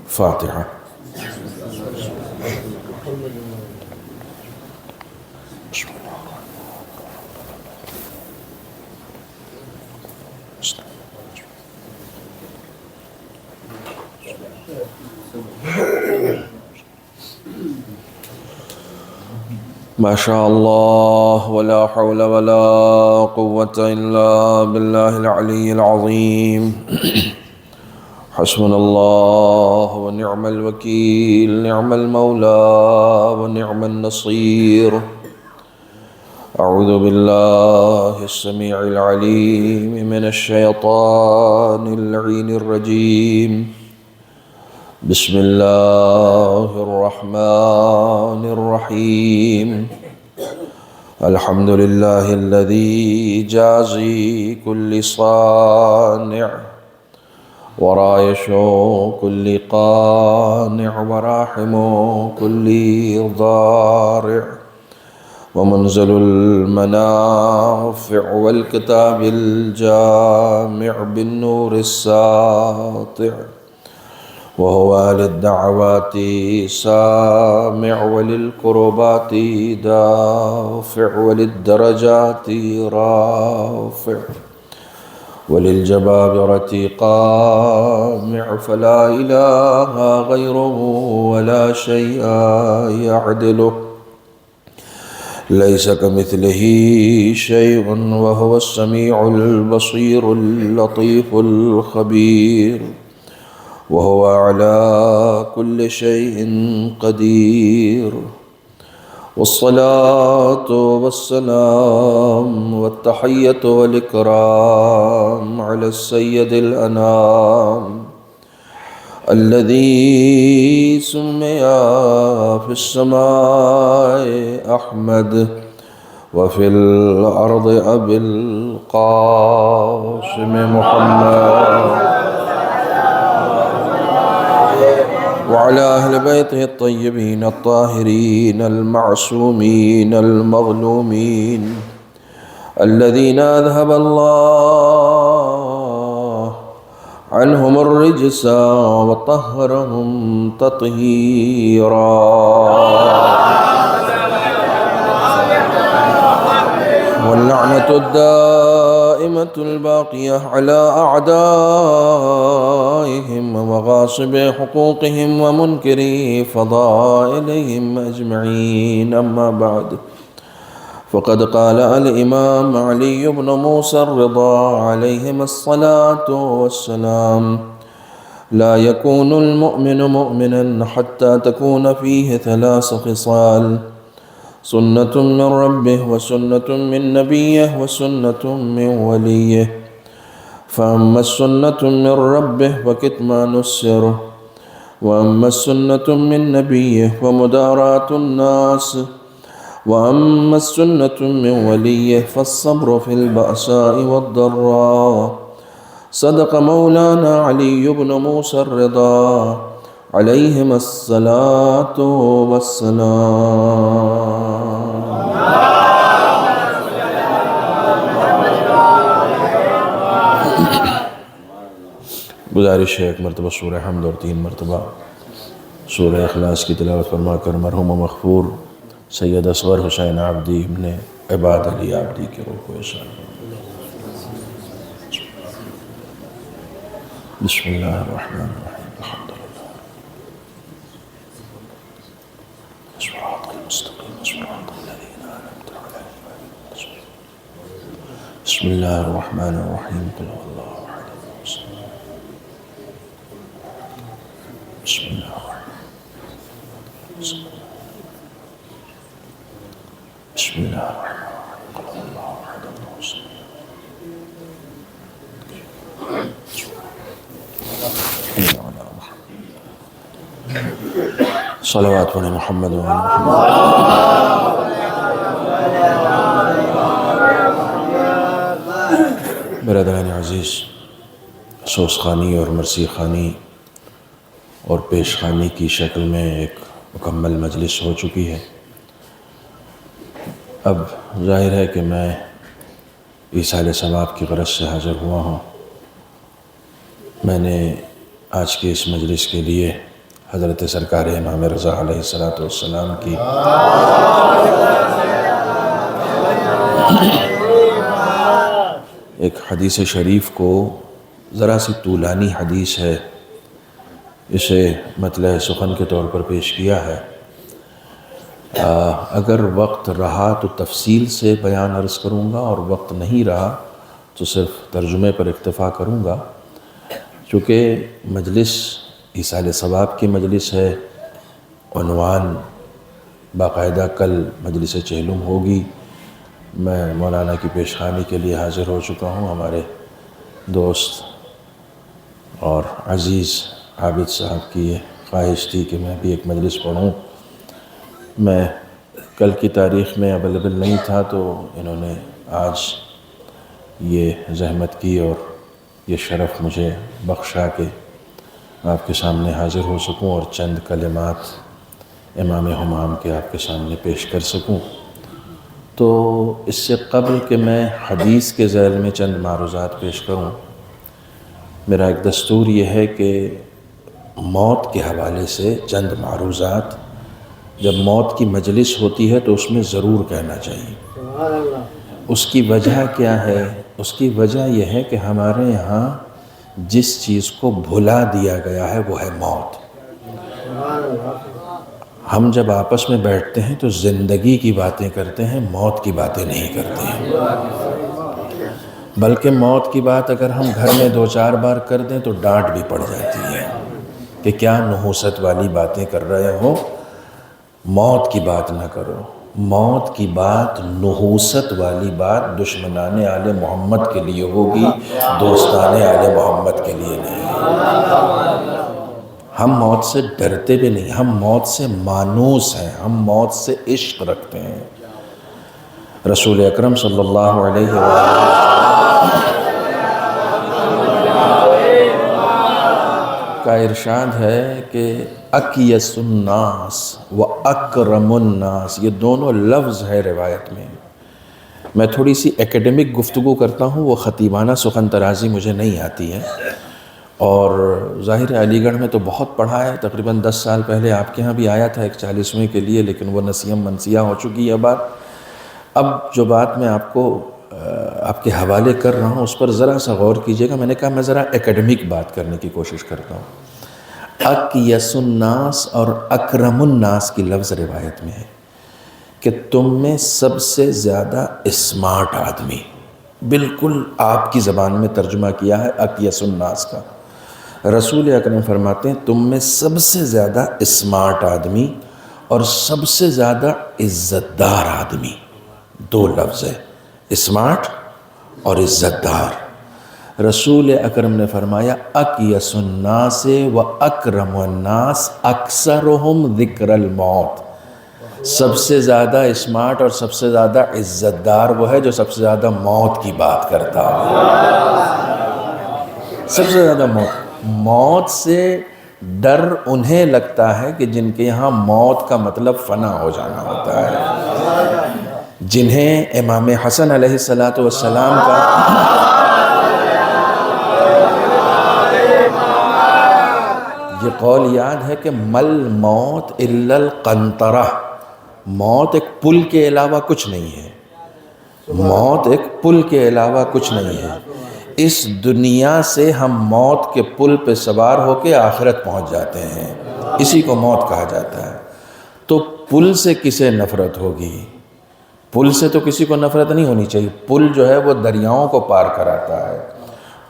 فاتحة. ما شاء الله ولا حول ولا قوة إلا بالله العلي العظيم. حسبنا الله ونعم الوكيل، نعم المولى ونعم النصير. أعوذ بالله السميع العليم من الشيطان اللعين الرجيم. بسم الله الرحمن الرحيم. الحمد لله الذي جازي كل صانع ورايش كل قانع وراحم كل ضارع ومنزل المنافع والكتاب الجامع بالنور الساطع، وهو للدعوات سامع وللكربات دافع وللدرجات رافع وللجبابرة قامع، فلا إله غيره ولا شيء يعدله، ليس كمثله شيء وهو السميع البصير اللطيف الخبير، وهو على كل شيء قدير. والصلاة والسلام والتحية والإكرام على السيد الأنام الذي سمي في السماء أحمد وفي الأرض أبي القاسم محمد، وعلى أهل بيته الطيبين الطاهرين المعصومين المظلومين الذين أذهب الله عنهم الرجس وطهرهم تطهيرا. واللعنة الدائمة الباقية على أعدائهم ومغاصب حقوقهم ومنكري فضائلهم أجمعين. أما بعد، فقد قال الإمام علي بن موسى الرضا عليهما الصلاة والسلام: لا يكون المؤمن مؤمنا حتى تكون فيه 3 خصال: سنة من ربه، وسنة من نبيه، وسنة من وليه. فأما السنة من ربه فكتمان السر، وأما السنة من نبيه فمداراة الناس، وأما السنة من وليه فالصبر في البأساء والضراء. صدق مولانا علي بن موسى الرضا عليهما الصلاة والسلام. گزارش ہے 1 مرتبہ سورہ حمد اور 3 مرتبہ سورہ اخلاص کی تلاوت فرما کر مرحوم و مغفور سید اصغر حسین عابدی ابن عباد علی عابدی کے روح کو احسان. بسم اللہ الرحمن الرحیم. الحمد للہ صراط المستقیم صراط الذین انعمت علیہم. بسم اللہ الرحمن الرحیم. قل هو اللہ احد. بسم اللہ الرحمن الرحیم. بسم اللہ الرحمن الرحیم. قل هو اللہ احد. صلوات علی محمد و علی محمد. برادران عزیز، افسوس خوانی اور مرثیہ خوانی اور پیش خوانی کی شکل میں ایک مکمل مجلس ہو چکی ہے. اب ظاہر ہے کہ میں ایصال ثواب کی غرض سے حاضر ہوا ہوں۔ میں نے آج کے اس مجلس کے لیے حضرت سرکار امام رضا علیہ السلام کی ایک حدیث شریف کو، ذرا سی طولانی حدیث ہے، اسے مطلع سخن کے طور پر پیش کیا ہے۔ اگر وقت رہا تو تفصیل سے بیان عرض کروں گا، اور وقت نہیں رہا تو صرف ترجمے پر اکتفا کروں گا۔ چونکہ مجلس ایصال ثواب کی مجلس ہے، عنوان باقاعدہ کل مجلس چہلم ہوگی۔ میں مولانا کی پیشخوانی کے لیے حاضر ہو چکا ہوں۔ ہمارے دوست اور عزیز عابد صاحب کی یہ خواہش تھی کہ میں بھی ایک مجلس پڑھوں۔ میں کل کی تاریخ میں اویلیبل نہیں تھا، تو انہوں نے آج یہ زحمت کی اور یہ شرف مجھے بخشا کہ آپ کے سامنے حاضر ہو سکوں اور چند کلمات امام ہمام کے آپ کے سامنے پیش کر سکوں۔ تو اس سے قبل کہ میں حدیث کے ذیل میں چند معروضات پیش کروں، میرا ایک دستور یہ ہے کہ موت کے حوالے سے چند معروضات جب موت کی مجلس ہوتی ہے تو اس میں ضرور کہنا چاہیے۔ اس کی وجہ کیا ہے؟ اس کی وجہ یہ ہے کہ ہمارے یہاں جس چیز کو بھلا دیا گیا ہے وہ ہے موت۔ ہم جب آپس میں بیٹھتے ہیں تو زندگی کی باتیں کرتے ہیں، موت کی باتیں نہیں کرتے ہیں۔ بلکہ موت کی بات اگر ہم گھر میں 2-4 بار کر دیں تو ڈانٹ بھی پڑ جاتی ہے کہ کیا نحوست والی باتیں کر رہے ہو، موت کی بات نہ کرو۔ موت کی بات، نحوست والی بات دشمنان آل محمد کے لیے ہوگی، دوستان آل محمد کے لیے نہیں۔ ہم موت سے ڈرتے بھی نہیں، ہم موت سے مانوس ہیں، ہم موت سے عشق رکھتے ہیں۔ رسول اکرم صلی اللہ علیہ وسلم کا ارشاد ہے کہ اکیس الناس و اکرم الناس، یہ دونوں لفظ ہے روایت میں۔ میں تھوڑی سی ایکیڈمک گفتگو کرتا ہوں، وہ خطیبانہ سخن ترازی مجھے نہیں آتی ہے، اور ظاہر علی گڑھ میں تو بہت پڑھا ہے۔ تقریباً 10 سال پہلے آپ کے ہاں بھی آیا تھا ایک 40ویں کے لیے، لیکن وہ نسیم منسیہ ہو چکی ہے بات۔ اب جو بات میں آپ کو آپ کے حوالے کر رہا ہوں اس پر ذرا سا غور کیجئے گا۔ میں نے کہا میں ذرا ایکیڈمک بات کرنے کی کوشش کرتا ہوں۔ اکیس الناس اور اکرم الناس کی لفظ روایت میں ہے کہ تم میں سب سے زیادہ اسمارٹ آدمی، بالکل آپ کی زبان میں ترجمہ کیا ہے اکیس الناس کا۔ رسول اکرم فرماتے ہیں تم میں سب سے زیادہ اسمارٹ آدمی اور سب سے زیادہ عزت دار آدمی، 2 لفظ ہے، اسمارٹ اور عزت دار۔ رسول اکرم نے فرمایا اکیس الناس و اکرم الناس اکثرہم ذکر الموت، سب سے زیادہ اسمارٹ اور سب سے زیادہ عزت دار وہ ہے جو سب سے زیادہ موت کی بات کرتا ہے۔ سب سے زیادہ موت سے ڈر انہیں لگتا ہے کہ جن کے یہاں موت کا مطلب فنا ہو جانا ہوتا ہے، جنہیں امام حسن علیہ السلام کا یہ قول یاد ہے کہ مل موت الا القنطرہ، موت ایک پل کے علاوہ کچھ نہیں ہے، موت ایک پل کے علاوہ کچھ نہیں ہے۔ اس دنیا سے ہم موت کے پل پہ سوار ہو کے آخرت پہنچ جاتے ہیں، اسی کو موت کہا جاتا ہے۔ تو پل سے کسے نفرت ہوگی؟ پل سے تو کسی کو نفرت نہیں ہونی چاہیے۔ پل جو ہے وہ دریاؤں کو پار کراتا ہے،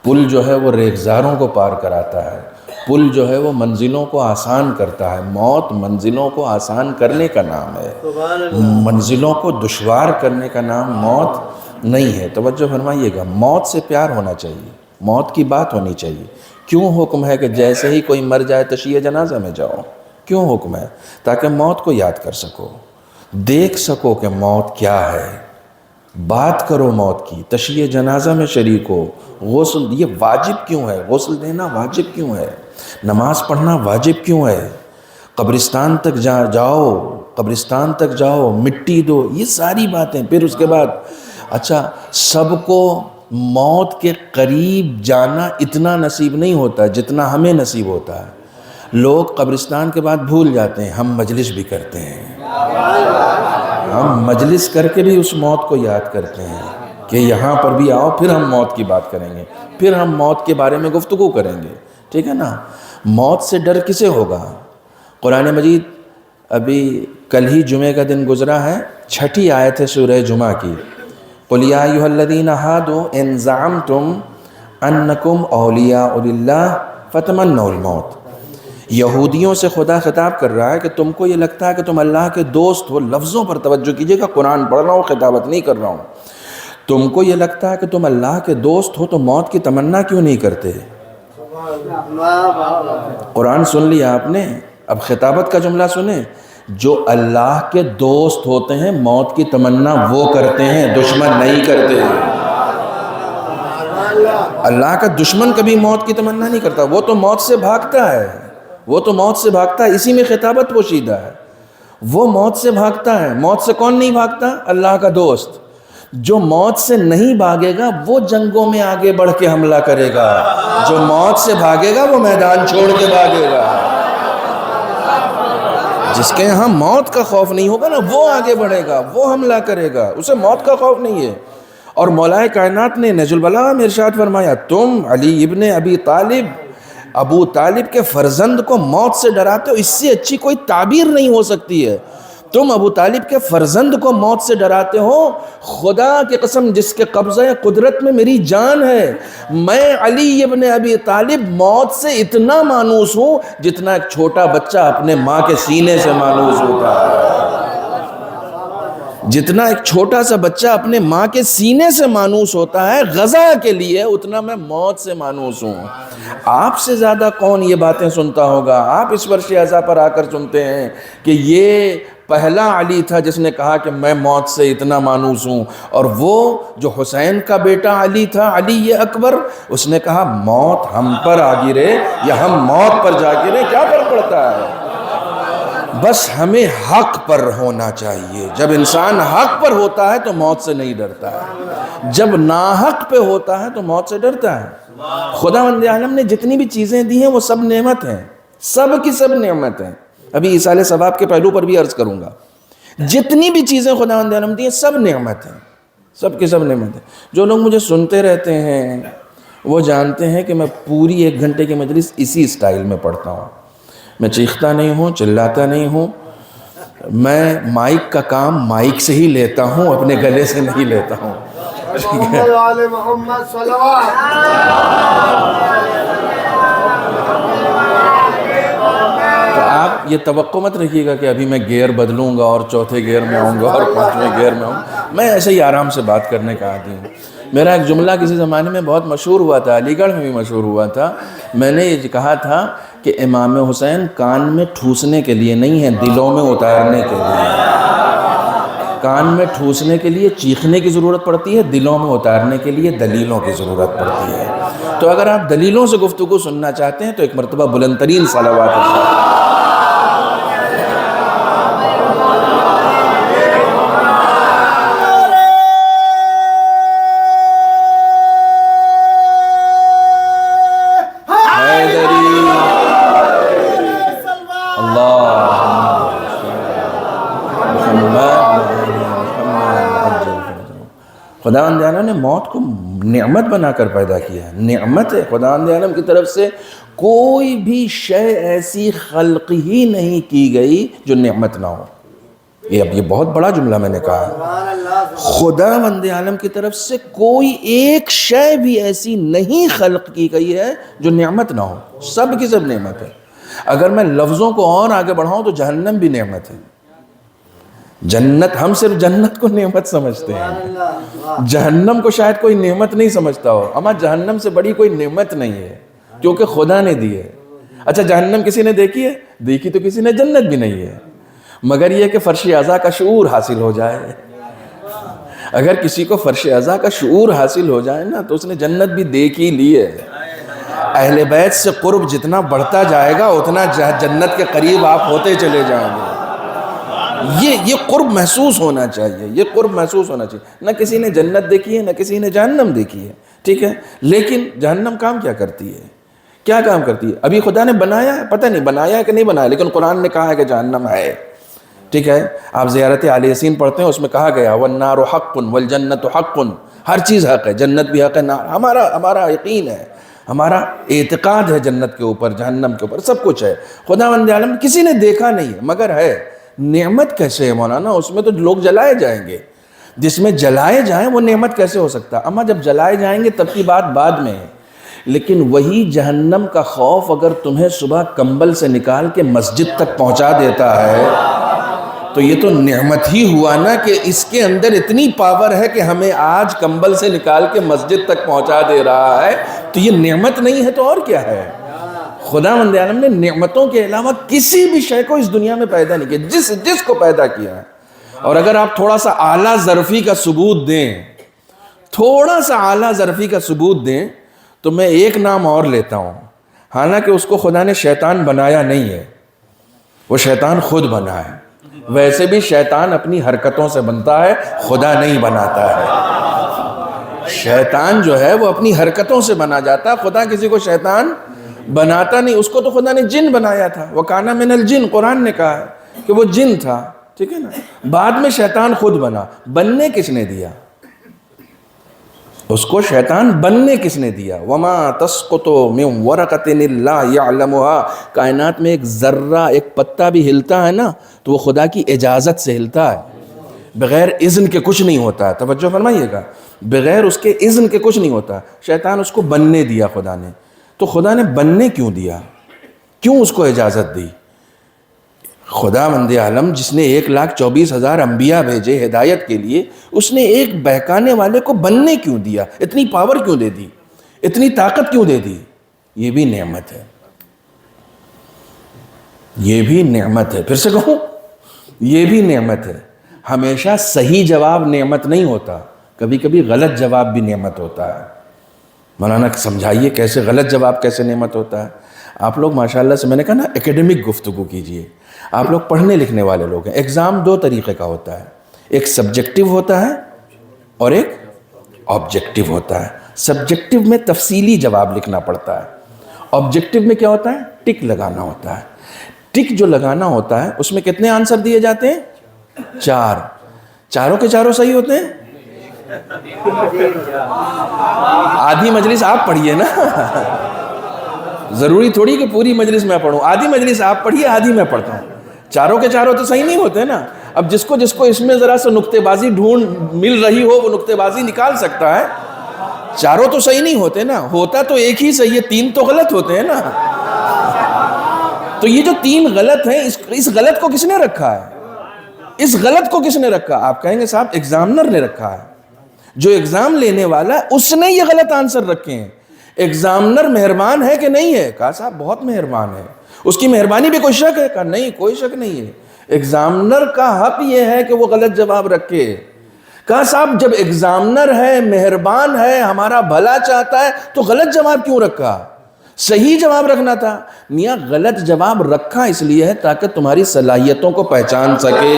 پل جو ہے وہ ریگزاروں کو پار کراتا ہے، پل جو ہے وہ منزلوں کو آسان کرتا ہے۔ موت منزلوں کو آسان کرنے کا نام ہے، منزلوں کو دشوار کرنے کا نام موت نہیں ہے۔ توجہ فرمائیے گا، موت سے پیار ہونا چاہیے، موت کی بات ہونی چاہیے۔ کیوں حکم ہے کہ جیسے ہی کوئی مر جائے تشییع جنازہ میں جاؤ؟ کیوں حکم ہے؟ تاکہ موت کو یاد کر سکو، دیکھ سکو کہ موت کیا ہے، بات کرو موت کی، تشییع جنازہ میں شریک ہو۔ غسل یہ واجب کیوں ہے؟ غسل دینا واجب کیوں ہے؟ نماز پڑھنا واجب کیوں ہے؟ قبرستان تک جاؤ، قبرستان تک جاؤ، مٹی دو، یہ ساری باتیں۔ پھر اس کے بعد اچھا سب کو موت کے قریب جانا اتنا نصیب نہیں ہوتا جتنا ہمیں نصیب ہوتا ہے. لوگ قبرستان کے بعد بھول جاتے ہیں, ہم مجلس بھی کرتے ہیں, ہم مجلس کر کے بھی اس موت کو یاد کرتے ہیں کہ یہاں پر بھی آؤ, پھر ہم موت کی بات کریں گے, پھر ہم موت کے بارے میں گفتگو کریں گے. ٹھیک ہے نا. موت سے ڈر کسے ہوگا؟ قرآن مجید ابھی کل ہی جمعہ کا دن گزرا ہے, 6 آیت ہے سورہ جمعہ کی. قُلْ يَا أَيُّهَا الَّذِينَ هَادُوا إِن زَعَمْتُمْ أَنَّكُمْ أَوْلِيَاءُ لِلَّهِ فَتَمَنَّوُا الْمَوْتَ. یہودیوں سے خدا خطاب کر رہا ہے کہ تم کو یہ لگتا ہے کہ تم اللہ کے دوست ہو. لفظوں پر توجہ کیجئے گا, قرآن پڑھ رہا ہوں, خطابت نہیں کر رہا ہوں. تم کو یہ لگتا ہے کہ تم اللہ کے دوست ہو تو موت کی تمنا کیوں نہیں کرتے؟ قرآن سن لیا آپ نے, اب خطابت کا جملہ سنیں. جو اللہ کے دوست ہوتے ہیں موت کی تمنا وہ کرتے ہیں, دشمن نہیں کرتے. اللہ کا دشمن کبھی موت کی تمنا نہیں کرتا, وہ تو موت سے بھاگتا ہے, وہ تو موت سے بھاگتا ہے. اسی میں خطابت پوشیدہ ہے, وہ موت سے بھاگتا ہے. موت سے کون نہیں بھاگتا؟ اللہ کا دوست. جو موت سے نہیں بھاگے گا وہ جنگوں میں آگے بڑھ کے حملہ کرے گا, جو موت سے بھاگے گا وہ میدان چھوڑ کے بھاگے گا. جس کے یہاں موت کا خوف نہیں ہوگا نا, وہ آگے بڑھے گا, وہ حملہ کرے گا, اسے موت کا خوف نہیں ہے. اور مولا کائنات نے نہج البلاغہ میں ارشاد فرمایا, تم علی ابن ابی طالب, ابو طالب کے فرزند کو موت سے ڈراتے ہو, اس سے اچھی کوئی تعبیر نہیں ہو سکتی ہے. تم ابو طالب کے فرزند کو موت سے ڈراتے ہو. خدا کی قسم جس کے قبضہ قدرت میں میری جان ہے, میں علی ابن ابی طالب موت سے اتنا مانوس ہوں جتنا ایک چھوٹا بچہ اپنے ماں کے سینے سے مانوس ہوتا ہے. جتنا ایک چھوٹا سا بچہ اپنے ماں کے سینے سے مانوس ہوتا ہے غذا کے لیے, اتنا میں موت سے مانوس ہوں. آپ سے زیادہ کون یہ باتیں سنتا ہوگا؟ آپ اس فرش اعضاء پر آ کر سنتے ہیں کہ یہ پہلا علی تھا جس نے کہا کہ میں موت سے اتنا مانوس ہوں, اور وہ جو حسین کا بیٹا علی تھا, علی اکبر, اس نے کہا موت ہم پر آ گرے یا ہم موت پر جا گرے, کیا فرق پڑتا ہے؟ بس ہمیں حق پر ہونا چاہیے. جب انسان حق پر ہوتا ہے تو موت سے نہیں ڈرتا ہے, جب ناحق پہ ہوتا ہے تو موت سے ڈرتا ہے. خداوند عالم نے جتنی بھی چیزیں دی ہیں وہ سب نعمت ہیں, سب کی سب نعمت ہیں. ابھی ایصال ثواب کے پہلو پر بھی عرض کروں گا. جتنی بھی چیزیں خداوند عالم دی ہیں سب نعمت ہیں, سب کی سب نعمت ہیں. جو لوگ مجھے سنتے رہتے ہیں وہ جانتے ہیں کہ میں پوری 1 گھنٹے کی مجلس اسی اسٹائل میں پڑھتا ہوں. میں چیختا نہیں ہوں, چلاتا نہیں ہوں. میں مائک کا کام مائک سے ہی لیتا ہوں, اپنے گلے سے نہیں لیتا ہوں. تو آپ یہ توقع مت رکھیے گا کہ ابھی میں گیئر بدلوں گا اور چوتھے گیئر میں آؤں گا اور 5ویں گیئر میں آؤں. میں ایسے ہی آرام سے بات کرنے کا عادی ہوں. میرا ایک جملہ کسی زمانے میں بہت مشہور ہوا تھا, علی گڑھ میں بھی مشہور ہوا تھا. میں نے یہ کہا تھا کہ امام حسین کان میں ٹھوسنے کے لیے نہیں ہیں, دلوں میں اتارنے کے لیے. کان میں ٹھوسنے کے لیے چیخنے کی ضرورت پڑتی ہے, دلوں میں اتارنے کے لیے دلیلوں کی ضرورت پڑتی ہے. تو اگر آپ دلیلوں سے گفتگو سننا چاہتے ہیں تو ایک مرتبہ بلند ترین صلوات ارشاد. خداوند عالم نے موت کو نعمت بنا کر پیدا کیا ہے, نعمت ہے. خداوند عالم کی طرف سے کوئی بھی شے ایسی خلق ہی نہیں کی گئی جو نعمت نہ ہو. یہ بہت بڑا جملہ میں نے کہا ہے. خداوند عالم کی طرف سے کوئی ایک شے بھی ایسی نہیں خلق کی گئی ہے جو نعمت نہ ہو, سب کی سب نعمت ہے. اگر میں لفظوں کو اور آگے بڑھاؤں تو جہنم بھی نعمت ہے. جنت, ہم صرف جنت کو نعمت سمجھتے ہیں, جہنم کو شاید کوئی نعمت نہیں سمجھتا ہو. اما جہنم سے بڑی کوئی نعمت نہیں ہے کیونکہ خدا نے دی ہے. اچھا جہنم کسی نے دیکھی ہے؟ دیکھی تو کسی نے. جنت بھی نہیں ہے, مگر یہ کہ فرش اعضاء کا شعور حاصل ہو جائے. اگر کسی کو فرش اعضاء کا شعور حاصل ہو جائے نا تو اس نے جنت بھی دیکھ ہی لی ہے. اہل بیت سے قرب جتنا بڑھتا جائے گا اتنا جنت کے قریب آپ ہوتے چلے جائیں گے. یہ قرب محسوس ہونا چاہیے، یہ قرب محسوس ہونا چاہیے۔ نہ کسی نے جنت دیکھی ہے، نہ کسی نے جہنم دیکھی ہے، ٹھیک ہے، لیکن جہنم کام کیا کرتی ہے؟ کیا کام کرتی ہے؟ ابھی خدا نے بنایا ہے، پتہ نہیں بنایا ہے کہ نہیں بنایا، لیکن قرآن نے کہا ہے کہ جہنم ہے، ٹھیک ہے۔ آپ زیارت آل یاسین پڑھتے ہیں، اس میں کہا گیا وَالنَّارُ حَقٌّ وَالْجَنَّةُ حَقٌّ، ہر چیز حق ہے، جنت بھی حق ہے، ہمارا یقین ہے، ہمارا اعتقاد ہے جنت کے اوپر، جہنم کے اوپر، سب کچھ ہے۔ خداوند عالم کسی نے دیکھا نہیں ہے، مگر ہے۔ نعمت کیسے ہے مولانا؟ اس میں تو لوگ جلائے جائیں گے، جس میں جلائے جائیں وہ نعمت کیسے ہو سکتا؟ اما جب جلائے جائیں گے تب کی بات بعد میں ہے، لیکن وہی جہنم کا خوف اگر تمہیں صبح کمبل سے نکال کے مسجد تک پہنچا دیتا ہے تو یہ تو نعمت ہی ہوا نا، کہ اس کے اندر اتنی پاور ہے کہ ہمیں آج کمبل سے نکال کے مسجد تک پہنچا دے رہا ہے، تو یہ نعمت نہیں ہے تو اور کیا ہے؟ خداوند عالم نے نعمتوں کے علاوہ کسی بھی شے کو اس دنیا میں پیدا نہیں کیا، جس کو پیدا کیا ہے۔ اور اگر آپ تھوڑا سا اعلیٰ ظرفی کا ثبوت دیں، تھوڑا سا اعلیٰ ظرفی کا ثبوت دیں، تو میں ایک نام اور لیتا ہوں، حالانکہ اس کو خدا نے شیطان بنایا نہیں ہے، وہ شیطان خود بنا ہے۔ ویسے بھی شیطان اپنی حرکتوں سے بنتا ہے، خدا نہیں بناتا ہے۔ شیطان جو ہے وہ اپنی حرکتوں سے بنا جاتا ہے، خدا کسی کو شیطان بناتا نہیں۔ اس کو تو خدا نے جن بنایا تھا، وَكَانَ مِنَ الْجِنِّ، قرآن نے کہا ہے کہ وہ جن تھا، ٹھیک ہے نا۔ بعد میں شیطان خود بنا، بننے کس نے دیا؟ اس کو شیطان بننے کس نے دیا؟ وَمَا تَسْقُطُ مِن وَرَقَةٍ إِلَّا يَعْلَمُهَا، کائنات میں ایک ذرہ، ایک پتا بھی ہلتا ہے نا تو وہ خدا کی اجازت سے ہلتا ہے، بغیر اذن کے کچھ نہیں ہوتا ہے۔ توجہ فرمائیے گا، بغیر اس کے اذن کے کچھ نہیں ہوتا۔ شیطان اس کو بننے دیا خدا نے، تو خدا نے بننے کیوں دیا؟ کیوں اس کو اجازت دی؟ خداوند عالم جس نے 1,24,000 انبیاء بھیجے ہدایت کے لیے، اس نے ایک بہکانے والے کو بننے کیوں دیا؟ اتنی پاور کیوں دے دی؟ اتنی طاقت کیوں دے دی؟ یہ بھی نعمت ہے، یہ بھی نعمت ہے۔ پھر سے کہوں، یہ بھی نعمت ہے۔ ہمیشہ صحیح جواب نعمت نہیں ہوتا، کبھی کبھی غلط جواب بھی نعمت ہوتا ہے۔ مولانا سمجھائیے کیسے غلط جواب کیسے نعمت ہوتا ہے؟ آپ لوگ ماشاءاللہ سے، میں نے کہا نا ایکیڈمک گفتگو کیجئے، آپ لوگ پڑھنے لکھنے والے لوگ ہیں۔ ایگزام دو طریقے کا ہوتا ہے، ایک سبجیکٹیو ہوتا ہے اور ایک آبجیکٹیو ہوتا ہے۔ سبجیکٹیو میں تفصیلی جواب لکھنا پڑتا ہے، آبجیکٹیو میں کیا ہوتا ہے؟ ٹک لگانا ہوتا ہے۔ ٹک جو لگانا ہوتا ہے اس میں کتنے آنسر دیے جاتے ہیں؟ 4۔ چاروں کے چاروں صحیح ہوتے ہیں؟ آدھی مجلس آپ پڑھیے نا، ضروری تھوڑی کہ پوری مجلس میں پڑھوں، آدھی مجلس آپ پڑھیے، آدھی میں پڑھتا ہوں۔ چاروں کے چاروں تو صحیح نہیں ہوتے نا۔ اب جس کو اس میں ذرا سا نکتے بازی ڈھونڈ مل رہی ہو، وہ نکتے بازی نکال سکتا ہے۔ چاروں تو صحیح نہیں ہوتے نا، ہوتا تو ایک ہی صحیح ہے، 3 تو غلط ہوتے ہیں نا۔ تو یہ جو 3 غلط ہیں، اس غلط کو کس نے رکھا ہے؟ اس غلط کو کس نے رکھا؟ آپ کہیں گے صاحب ایگزامنر نے رکھا ہے، جو ایگزام لینے والا ہے اس نے یہ غلط آنسر رکھے ہیں۔ ایگزامنر مہربان ہے کہ نہیں ہے؟ کہا صاحب بہت مہربان ہے، اس کی مہربانی پہ کوئی شک ہے؟ کہا نہیں، کوئی شک نہیں ہے، ایگزامنر کا حق یہ ہے کہ وہ غلط جواب رکھے۔ کہا صاحب جب ایگزامنر ہے، مہربان ہے، ہمارا بھلا چاہتا ہے، تو غلط جواب کیوں رکھا؟ صحیح جواب رکھنا تھا۔ میاں غلط جواب رکھا اس لیے ہے تاکہ تمہاری صلاحیتوں کو پہچان سکے۔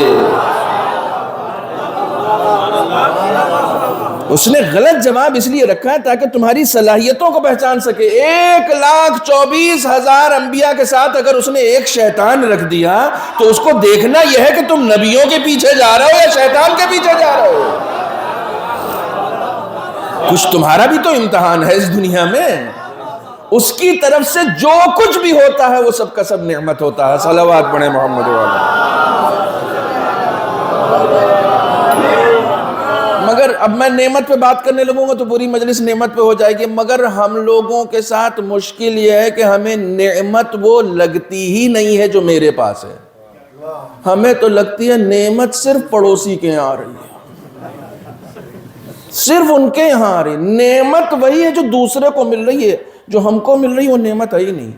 اس نے غلط جواب اس لیے رکھا ہے تاکہ تمہاری صلاحیتوں کو پہچان سکے۔ 1,24,000 انبیاء کے ساتھ اگر اس نے ایک شیطان رکھ دیا تو اس کو دیکھنا یہ ہے کہ تم نبیوں کے پیچھے جا رہے ہو یا شیطان کے پیچھے جا رہے ہو۔ کچھ تمہارا بھی تو امتحان ہے اس دنیا میں۔ اس کی طرف سے جو کچھ بھی ہوتا ہے وہ سب کا سب نعمت ہوتا ہے۔ صلوات پڑھیں محمد والا۔ مگر اب میں نعمت پہ بات کرنے لگوں گا تو پوری مجلس نعمت پہ ہو جائے گی، مگر ہم لوگوں کے ساتھ مشکل یہ ہے کہ ہمیں نعمت وہ لگتی ہی نہیں ہے جو میرے پاس ہے۔ ہمیں تو لگتی ہے نعمت صرف پڑوسی کے یہاں آ رہی ہے، صرف ان کے یہاں آ رہی ہے۔ نعمت وہی ہے جو دوسرے کو مل رہی ہے، جو ہم کو مل رہی ہے وہ نعمت ہے ہی نہیں۔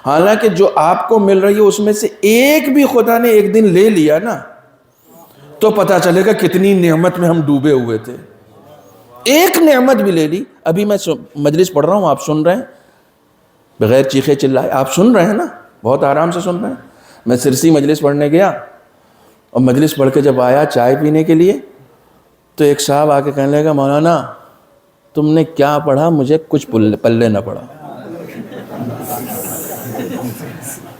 حالانکہ جو آپ کو مل رہی ہے اس میں سے ایک بھی خدا نے ایک دن لے لیا نا تو پتہ چلے گا کتنی نعمت میں ہم ڈوبے ہوئے تھے۔ ایک نعمت بھی لے لی۔ ابھی میں مجلس پڑھ رہا ہوں، آپ سن رہے ہیں بغیر چیخے چلائے، آپ سن رہے ہیں نا، بہت آرام سے سن رہے ہیں۔ میں سرسی مجلس پڑھنے گیا اور مجلس پڑھ کے جب آیا چائے پینے کے لیے تو ایک صاحب آ کے کہنے لگا مولانا تم نے کیا پڑھا, مجھے کچھ پلے نہ پڑا.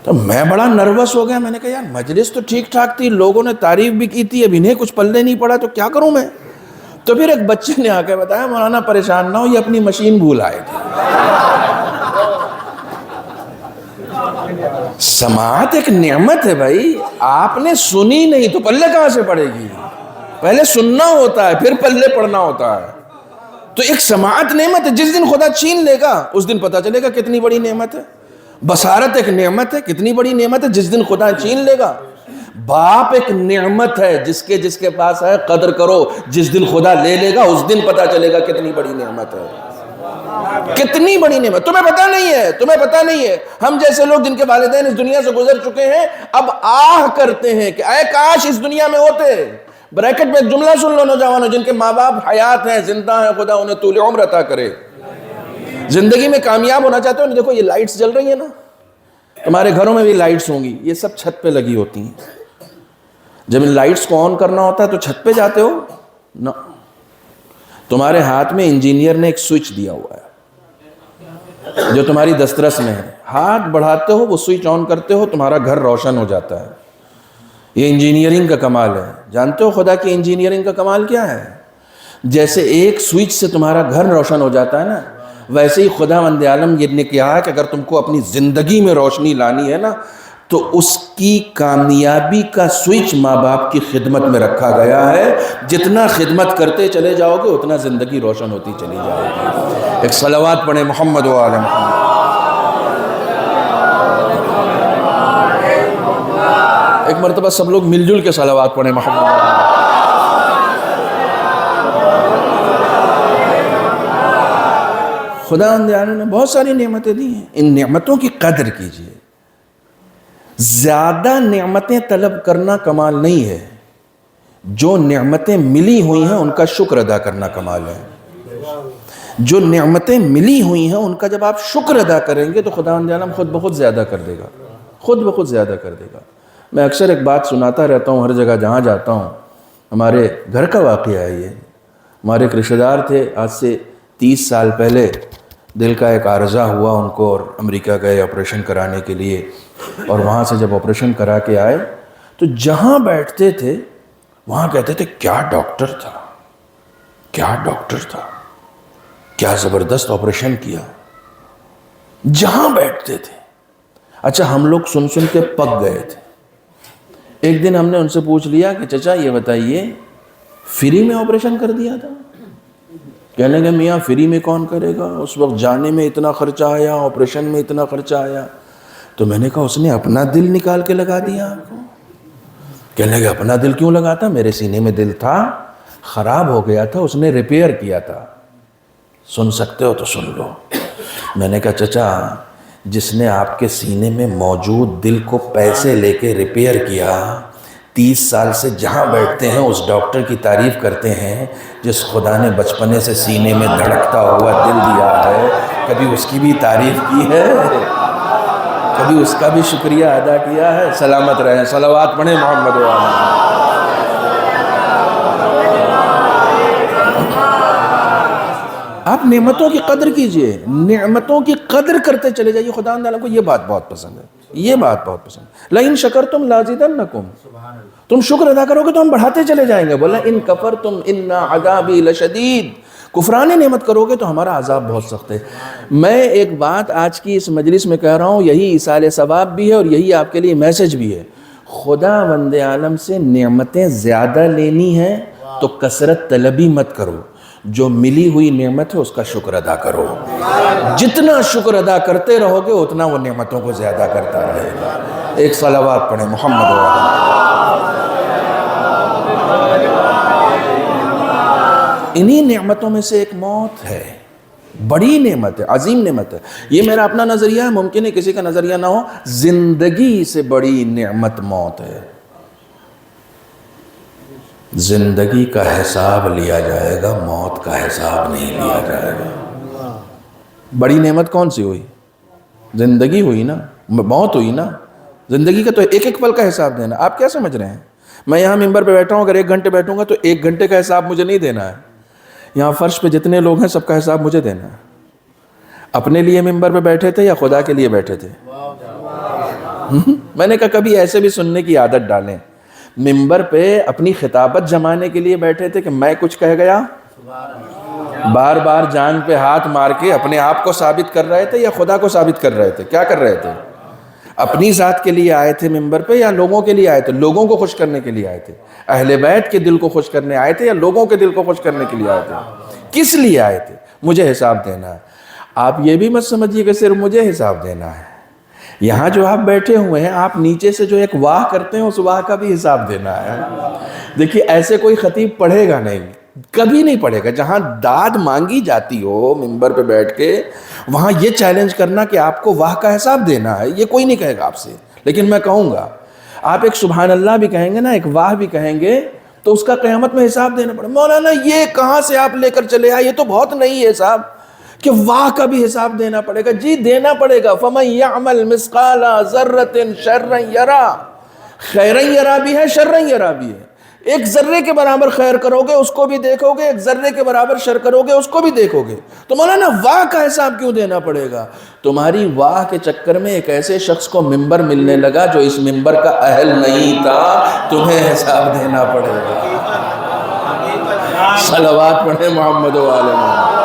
تو میں بڑا نروس ہو گیا, میں نے کہا یار مجلس تو ٹھیک ٹھاک تھی, لوگوں نے تعریف بھی کی تھی, اب انہیں کچھ پلے نہیں پڑا تو کیا کروں میں. تو پھر ایک بچے نے آ کے بتایا مولانا پریشان نہ ہو, یہ اپنی مشین بھول آئے تھے. سماعت ایک نعمت ہے بھائی, آپ نے سنی نہیں تو پلے کہاں سے پڑے گی, پہلے سننا ہوتا ہے پھر پلے پڑھنا ہوتا ہے. تو ایک سماعت نعمت ہے, جس دن خدا چھین لے گا اس دن پتہ چلے گا کتنی بڑی نعمت ہے. بصارت ایک نعمت ہے, کتنی بڑی نعمت ہے, جس دن خدا چھین لے گا. باپ ایک نعمت ہے, جس کے پاس ہے قدر کرو, جس دن خدا لے لے گا اس دن پتہ چلے گا کتنی بڑی نعمت ہے, کتنی بڑی نعمت. تمہیں پتہ نہیں ہے. ہم جیسے لوگ جن کے والدین اس دنیا سے گزر چکے ہیں اب آہ کرتے ہیں کہ اے کاش اس دنیا میں ہوتے. بریکٹ میں ایک جملہ سن لو نوجوانوں, جن کے ماں باپ حیات ہیں, زندہ ہیں, خدا انہیں طول عمر عطا کرے. زندگی میں کامیاب ہونا چاہتے ہو, دیکھو یہ لائٹس جل رہی ہیں نا, تمہارے گھروں میں بھی لائٹس ہوں گی, یہ سب چھت پہ لگی ہوتی ہیں. جب ان لائٹس کو آن کرنا ہوتا ہے تو چھت پہ جاتے ہو نا, تمہارے ہاتھ میں انجینئر نے ایک سوئچ دیا ہوا ہے جو تمہاری دسترس میں ہے, ہاتھ بڑھاتے ہو وہ سوئچ آن کرتے ہو, تمہارا گھر روشن ہو جاتا ہے. یہ انجینئرنگ کا کمال ہے. جانتے ہو خدا کی انجینئرنگ کا کمال کیا ہے؟ جیسے ایک سوئچ سے تمہارا گھر روشن ہو جاتا ہے نا, ویسے ہی خداوند عالم یہ نے کہا ہے کہ اگر تم کو اپنی زندگی میں روشنی لانی ہے نا تو اس کی کامیابی کا سوئچ ماں باپ کی خدمت میں رکھا گیا ہے. جتنا خدمت کرتے چلے جاؤ گے اتنا زندگی روشن ہوتی چلی جائے گی. ایک صلوات پڑھیں محمد و آل محمد. ایک مرتبہ سب لوگ مل جل کے صلوات پڑھیں محمد و آل محمد. خدا نے بہت ساری نعمتیں دی ہیں, ان نعمتوں کی قدر کیجیے. زیادہ نعمتیں طلب کرنا کمال نہیں ہے, جو نعمتیں ملی ہوئی ہیں ان کا شکر ادا کرنا کمال ہے. جو نعمتیں ملی ہوئی ہیں ان کا جب آپ شکر ادا کریں گے تو خداوند عالم خود بخود زیادہ کر دے گا, خود بخود زیادہ کر دے گا. میں اکثر ایک بات سناتا رہتا ہوں ہر جگہ جہاں جاتا ہوں. ہمارے گھر کا واقعہ ہے یہ. ہمارے ایک رشتہ دار تھے, آج سے 30 سال پہلے دل کا ایک عارضہ ہوا ان کو, اور امریکہ گئے آپریشن کرانے کے لیے. اور وہاں سے جب آپریشن کرا کے آئے تو جہاں بیٹھتے تھے وہاں کہتے تھے کیا ڈاکٹر تھا, کیا ڈاکٹر تھا, کیا زبردست آپریشن کیا. جہاں بیٹھتے تھے. اچھا ہم لوگ سن سن کے پک گئے تھے. ایک دن ہم نے ان سے پوچھ لیا کہ چچا یہ بتائیے فری میں آپریشن کر دیا تھا؟ کہنے لگے میاں فری میں کون کرے گا, اس وقت جانے میں اتنا خرچہ آیا, آپریشن میں اتنا خرچہ آیا. تو میں نے کہا اس نے اپنا دل نکال کے لگا دیا آپ کو؟ کہنے لگے اپنا دل کیوں لگاتا, میرے سینے میں دل تھا, خراب ہو گیا تھا, اس نے ریپیئر کیا تھا. سن سکتے ہو تو سن لو. میں نے کہا چچا جس نے آپ کے سینے میں موجود دل کو پیسے لے کے ریپیئر کیا, 30 سال سے جہاں بیٹھتے ہیں اس ڈاکٹر کی تعریف کرتے ہیں جس خدا نے بچپنے سے سینے میں دھڑکتا ہوا دل دیا ہے. کبھی اس کی بھی تعریف کی ہے, کبھی اس کا بھی شکریہ ادا کیا ہے. سلامت رہیں, صلوات پڑھیں محمد و آل. آپ نعمتوں کی قدر کیجئے, نعمتوں کی قدر کرتے چلے جائیے. خدا تعالیٰ کو یہ بات بہت پسند ہے, یہ بات بہت پسند ہے. لَإِن شَكَرْتُمْ لَأَزِيدَنَّكُمْ, تم شکر ادا کرو گے تو ہم بڑھاتے چلے جائیں گے. بولا ان کفرتم ان عذابی لشدید, کفران نعمت کرو گے تو ہمارا عذاب بہت سخت ہے. میں ایک بات آج کی اس مجلس میں کہہ رہا ہوں, یہی ایصال ثواب بھی ہے اور یہی آپ کے لیے میسج بھی ہے. خدا وند عالم سے نعمتیں زیادہ لینی ہیں تو کثرت طلبی مت کرو, جو ملی ہوئی نعمت ہے اس کا شکر ادا کرو. جتنا شکر ادا کرتے رہو گے اتنا وہ نعمتوں کو زیادہ کرتا رہے گا. ایک صلوات پڑھیں محمد و آل. انہی نعمتوں میں سے ایک موت ہے, بڑی نعمت ہے, عظیم نعمت ہے. یہ میرا اپنا نظریہ ہے, ممکن ہے کسی کا نظریہ نہ ہو. زندگی سے بڑی نعمت موت ہے. زندگی کا حساب لیا جائے گا, موت کا حساب نہیں لیا جائے گا. بڑی نعمت کون سی ہوئی؟ زندگی ہوئی نا, موت ہوئی نا. زندگی کا تو ایک ایک پل کا حساب دینا. آپ کیا سمجھ رہے ہیں میں یہاں ممبر پہ بیٹھا ہوں، اگر 1 گھنٹے بیٹھوں گا تو 1 گھنٹے کا حساب مجھے نہیں دینا ہے. یہاں فرش پہ جتنے لوگ ہیں سب کا حساب مجھے دینا ہے. اپنے لیے ممبر پہ بیٹھے تھے یا خدا کے لیے بیٹھے تھے؟ میں نے کہا کبھی ایسے بھی سننے کی عادت ڈالیں. ممبر پہ اپنی خطابت جمانے کے لیے بیٹھے تھے کہ میں کچھ کہہ گیا، بار بار جان پہ ہاتھ مار کے اپنے آپ کو ثابت کر رہے تھے یا خدا کو ثابت کر رہے تھے؟ کیا کر رہے تھے؟ اپنی ذات کے لیے آئے تھے ممبر پہ یا لوگوں کے لیے آئے تھے؟ لوگوں کو خوش کرنے کے لیے آئے تھے. اہل بیت کے دل کو خوش کرنے آئے تھے یا لوگوں کے دل کو خوش کرنے کے لیے آئے تھے؟ کس لیے آئے تھے؟ مجھے حساب دینا ہے. آپ یہ بھی مت سمجھیے کہ صرف مجھے حساب دینا ہے. یہاں جو آپ بیٹھے ہوئے ہیں، آپ نیچے سے جو ایک واہ کرتے ہیں اس واہ کا بھی حساب دینا ہے. دیکھیے ایسے کوئی خطیب پڑھے گا نہیں، کبھی نہیں پڑھے گا. جہاں داد مانگی جاتی ہو ممبر پہ بیٹھ کے، وہاں یہ چیلنج کرنا کہ آپ کو واہ کا حساب دینا ہے، یہ کوئی نہیں کہے گا آپ سے. لیکن میں کہوں گا، آپ ایک سبحان اللہ بھی کہیں گے نا، ایک واہ بھی کہیں گے تو اس کا قیامت میں حساب دینا پڑے. مولانا یہ کہاں سے آپ لے کر چلے آئے؟ یہ تو بہت نہیں ہے حساب کہ واہ کا بھی حساب دینا پڑے گا. جی دینا پڑے گا. فَمَن يَعْمَلْ مِثْقَالَ ذَرَّةٍ شَرًّا يَرَى، خیرًا یرا بھی ہے، شرًّا یرا بھی ہے. ایک ذرے کے برابر خیر کرو گے اس کو بھی دیکھو گے، ایک ذرے کے برابر شر کرو گے اس کو بھی دیکھو گے. تو مولانا واہ کا حساب کیوں دینا پڑے گا؟ تمہاری واہ کے چکر میں ایک ایسے شخص کو ممبر ملنے لگا جو اس ممبر کا اہل نہیں تھا، تمہیں حساب دینا پڑے گا. صلوات پڑھیں محمد و آل محمد.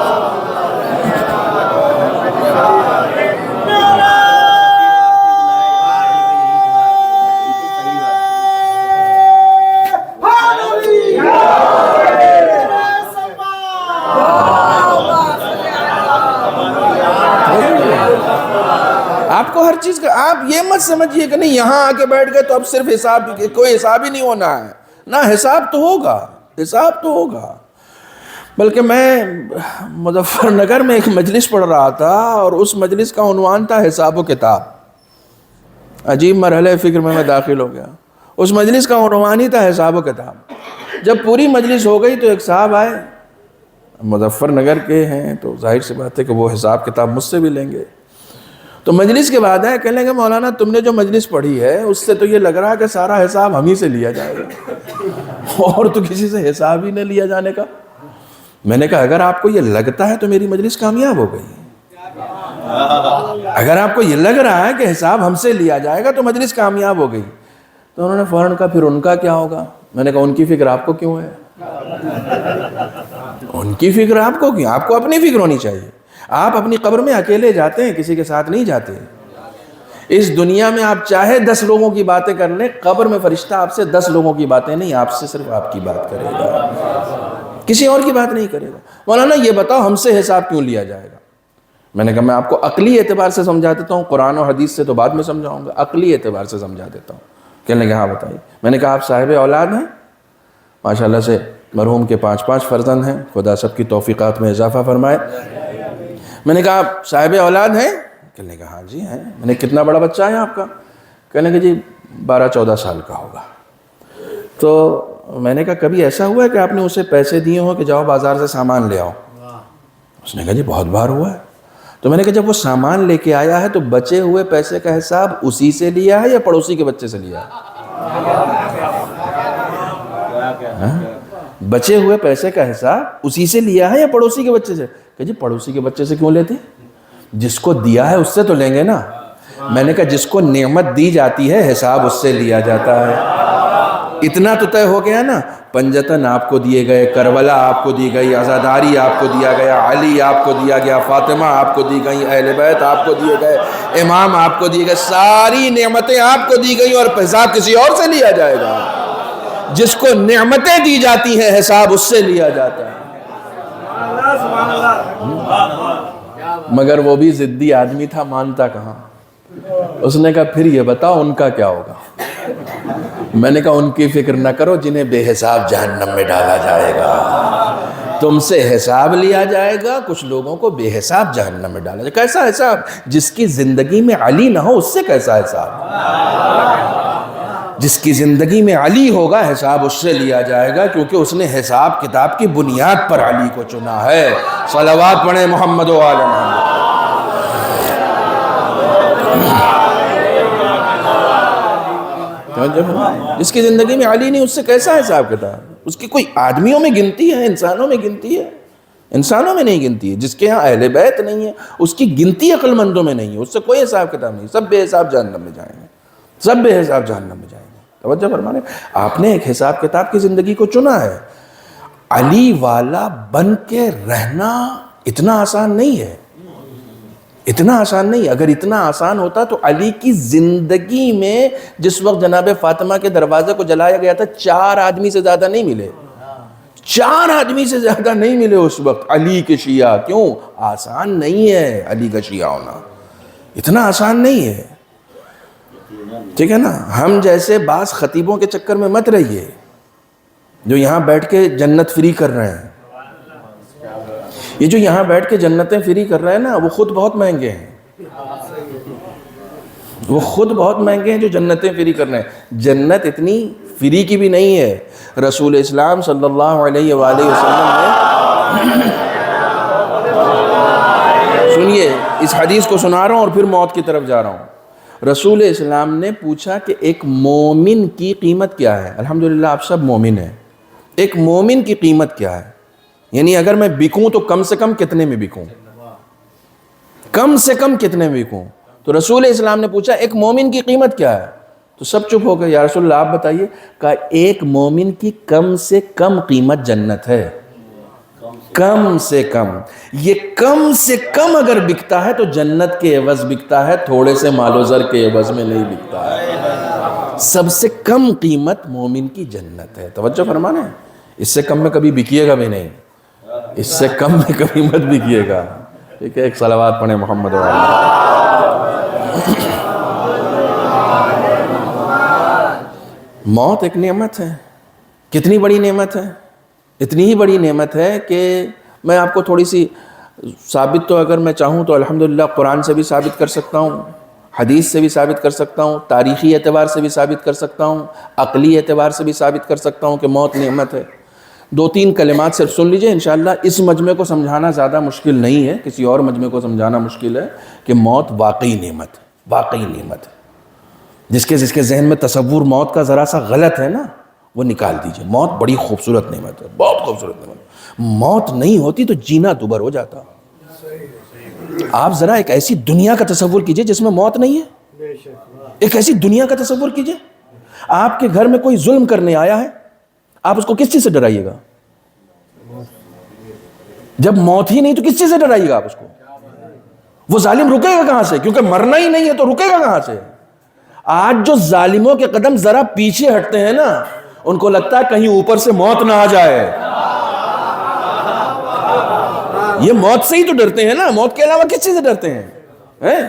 آپ کو ہر چیز کا، آپ یہ مت سمجھیے کہ نہیں یہاں آ کے بیٹھ گئے تو اب صرف حساب، کوئی حساب ہی نہیں ہونا ہے. نہ حساب تو ہوگا، حساب تو ہوگا. بلکہ میں مظفر نگر میں ایک مجلس پڑھ رہا تھا اور اس مجلس کا عنوان تھا حساب و کتاب. عجیب مرحلے فکر میں داخل ہو گیا. اس مجلس کا عنوان ہی تھا حساب و کتاب. جب پوری مجلس ہو گئی تو ایک صاحب آئے، مظفر نگر کے ہیں تو ظاہر سی بات ہے کہ وہ حساب کتاب مجھ سے بھی لیں گے. تو مجلس کے بعد ہے کہنے لگے مولانا تم نے جو مجلس پڑھی ہے اس سے تو یہ لگ رہا ہے کہ سارا حساب ہم ہی سے لیا جائے گا اور تو کسی سے حساب ہی نہ لیا جانے کا. میں نے کہا اگر آپ کو یہ لگتا ہے تو میری مجلس کامیاب ہو گئی. اگر آپ کو یہ لگ رہا ہے کہ حساب ہم سے لیا جائے گا تو مجلس کامیاب ہو گئی. تو انہوں نے فوراً کہا پھر ان کا کیا ہوگا؟ میں نے کہا ان کی فکر آپ کو کیوں ہے؟ ان کی فکر آپ کو کیوں؟ آپ کو اپنی فکر ہونی چاہیے. آپ اپنی قبر میں اکیلے جاتے ہیں، کسی کے ساتھ نہیں جاتے. اس دنیا میں آپ چاہے 10 لوگوں کی باتیں کر لیں، قبر میں فرشتہ آپ سے 10 لوگوں کی باتیں نہیں، آپ سے صرف آپ کی بات کرے گا، کسی اور کی بات نہیں کرے گا. مولانا یہ بتاؤ ہم سے حساب کیوں لیا جائے گا؟ میں نے کہا میں آپ کو عقلی اعتبار سے سمجھا دیتا ہوں، قرآن اور حدیث سے تو بعد میں سمجھاؤں گا، عقلی اعتبار سے سمجھا دیتا ہوں. کہنے لگے ہاں بتائیے. میں نے کہا آپ صاحب اولاد ہیں؟ ماشاءاللہ سے مرحوم کے 5 فرزند ہیں، خدا سب کی توفیقات میں اضافہ فرمائے. میں نے کہا آپ صاحب اولاد ہیں؟ کہنے لگا ہاں جی ہیں. میں نے کتنا بڑا بچہ ہے آپ کا؟ کہنے لگے جی 12-14 سال کا ہوگا. تو میں نے کہا کبھی ایسا ہوا ہے کہ آپ نے اسے پیسے دیے ہوں کہ جاؤ بازار سے سامان لے آؤ؟ اس نے کہا جی بہت بار ہوا ہے. تو میں نے کہا جب وہ سامان لے کے آیا ہے تو بچے ہوئے پیسے کا حساب اسی سے لیا ہے یا پڑوسی کے بچے سے لیا ہے؟ بچے ہوئے پیسے کا حساب اسی سے لیا ہے یا پڑوسی کے بچے سے؟ کہ جی پڑوسی کے بچے سے کیوں لیتے؟ جس کو دیا ہے اس سے تو لیں گے نا. میں نے کہا جس کو نعمت دی جاتی ہے حساب اس سے لیا جاتا ہے. اتنا تو طے ہو گیا نا، پنجتن آپ کو دیے گئے، کربلا آپ کو دی گئی، عزاداری آپ کو دیا گیا، علی آپ کو دیا گیا، فاطمہ آپ کو دی گئی، اہل بیت آپ کو دیے گئے، امام آپ کو دیے گئے، ساری نعمتیں آپ کو دی گئی اور حساب کسی اور سے لیا جائے گا. جس کو نعمتیں دی جاتی ہیں حساب اس سے لیا جاتا ہے. مگر وہ بھی ضدی آدمی تھا، مانتا کہاں. اس نے کہا پھر یہ بتاؤ ان کا کیا ہوگا؟ میں نے کہا ان کی فکر نہ کرو جنہیں بے حساب جہنم میں ڈالا جائے گا. تم سے حساب لیا جائے گا، کچھ لوگوں کو بے حساب جہنم میں ڈالا جائے گا. کیسا حساب؟ جس کی زندگی میں علی نہ ہو اس سے کیسا حساب؟ جس کی زندگی میں علی ہوگا حساب اس سے لیا جائے گا، کیونکہ اس نے حساب کتاب کی بنیاد پر علی کو چنا ہے. صلوات پڑھیں محمد و آل محمد. تو جس کی زندگی میں علی نہیں، اس سے کیسا حساب کتاب؟ اس کی کوئی آدمیوں میں گنتی ہے، انسانوں میں گنتی ہے؟ انسانوں میں نہیں گنتی ہے. جس کے ہاں اہل بیت نہیں ہے اس کی گنتی عقل مندوں میں نہیں ہے، اس سے کوئی حساب کتاب نہیں. سب بے حساب جہنم میں جائیں گے، سب بے حساب جہنم میں جائیں گے. توجہ فرمانے، آپ نے ایک حساب کتاب کی زندگی کو چنا ہے. علی والا بن کے رہنا اتنا آسان نہیں ہے، اتنا آسان نہیں. اگر اتنا آسان ہوتا تو علی کی زندگی میں جس وقت جناب فاطمہ کے دروازے کو جلایا گیا تھا 4 آدمی سے زیادہ نہیں ملے، 4 آدمی سے زیادہ نہیں ملے اس وقت علی کے شیعہ. کیوں؟ آسان نہیں ہے علی کا شیعہ ہونا، اتنا آسان نہیں ہے. ٹھیک ہے نا؟ ہم جیسے بعض خطیبوں کے چکر میں مت رہیے جو یہاں بیٹھ کے جنت فری کر رہے ہیں. یہ جو یہاں بیٹھ کے جنتیں فری کر رہے ہیں نا، وہ خود بہت مہنگے ہیں، وہ خود بہت مہنگے ہیں جو جنتیں فری کر رہے ہیں. جنت اتنی فری کی بھی نہیں ہے. رسول اسلام صلی اللہ علیہ وآلہ وسلم نے سنیے، اس حدیث کو سنا رہا ہوں اور پھر موت کی طرف جا رہا ہوں. رسول اسلام نے پوچھا کہ ایک مومن کی قیمت کیا ہے؟ الحمدللہ آپ سب مومن ہیں. ایک مومن کی قیمت کیا ہے؟ یعنی اگر میں بکوں تو کم سے کم کتنے میں بکوں؟ کم سے کم کتنے میں بکوں؟ تو رسول اسلام نے پوچھا ایک مومن کی قیمت کیا ہے؟ تو سب چپ ہو گئے. یا رسول اللہ آپ بتائیے. کہا ایک مومن کی کم سے کم قیمت جنت ہے، کم سے کم. یہ کم سے کم اگر بکتا ہے تو جنت کے عوض بکتا ہے، تھوڑے سے مال و زر کے عوض میں نہیں بکتا ہے. سب سے کم قیمت مومن کی جنت ہے. توجہ فرمانا ہے، اس سے کم میں کبھی بکیے گا بھی نہیں، اس سے کم میں کبھی مت بکیے گا. ٹھیک ہے؟ ایک صلوات پڑھیں محمد وعلیہ. موت ایک نعمت ہے. کتنی بڑی نعمت ہے؟ اتنی ہی بڑی نعمت ہے کہ میں آپ کو تھوڑی سی ثابت تو اگر میں چاہوں تو الحمدللہ قرآن سے بھی ثابت کر سکتا ہوں، حدیث سے بھی ثابت کر سکتا ہوں، تاریخی اعتبار سے بھی ثابت کر سکتا ہوں، عقلی اعتبار سے بھی ثابت کر سکتا ہوں کہ موت نعمت ہے. 2-3 کلمات صرف سن لیجئے. انشاءاللہ اس مجمع کو سمجھانا زیادہ مشکل نہیں ہے، کسی اور مجمع کو سمجھانا مشکل ہے کہ موت واقعی نعمت ہے، واقعی نعمت ہے. جس کے ذہن میں تصور موت کا ذرا سا غلط ہے نا، وہ نکال دیجئے. موت بڑی خوبصورت نعمت ہے، بہت خوبصورت نعمت ہے. موت نہیں ہوتی تو جینا دوبر ہو جاتا. آپ ذرا ایک ایسی دنیا کا تصور کیجئے جس میں موت نہیں ہے. ایک ایسی دنیا کا تصور کیجئے. آپ کے گھر میں کوئی ظلم کرنے آیا ہے، آپ اس کو کس چیز سے ڈرائیے گا؟ جب موت ہی نہیں تو کس چیز سے ڈرائیے گا آپ اس کو؟ وہ ظالم رکے گا کہاں سے؟ کیونکہ مرنا ہی نہیں ہے تو رکے گا کہاں سے؟ آج جو ظالموں کے قدم ذرا پیچھے ہٹتے ہیں نا، ان کو لگتا ہے کہیں اوپر سے موت نہ آ جائے. یہ موت سے ہی تو ڈرتے ہیں نا، موت کے علاوہ کس چیز سے ڈرتے ہیں؟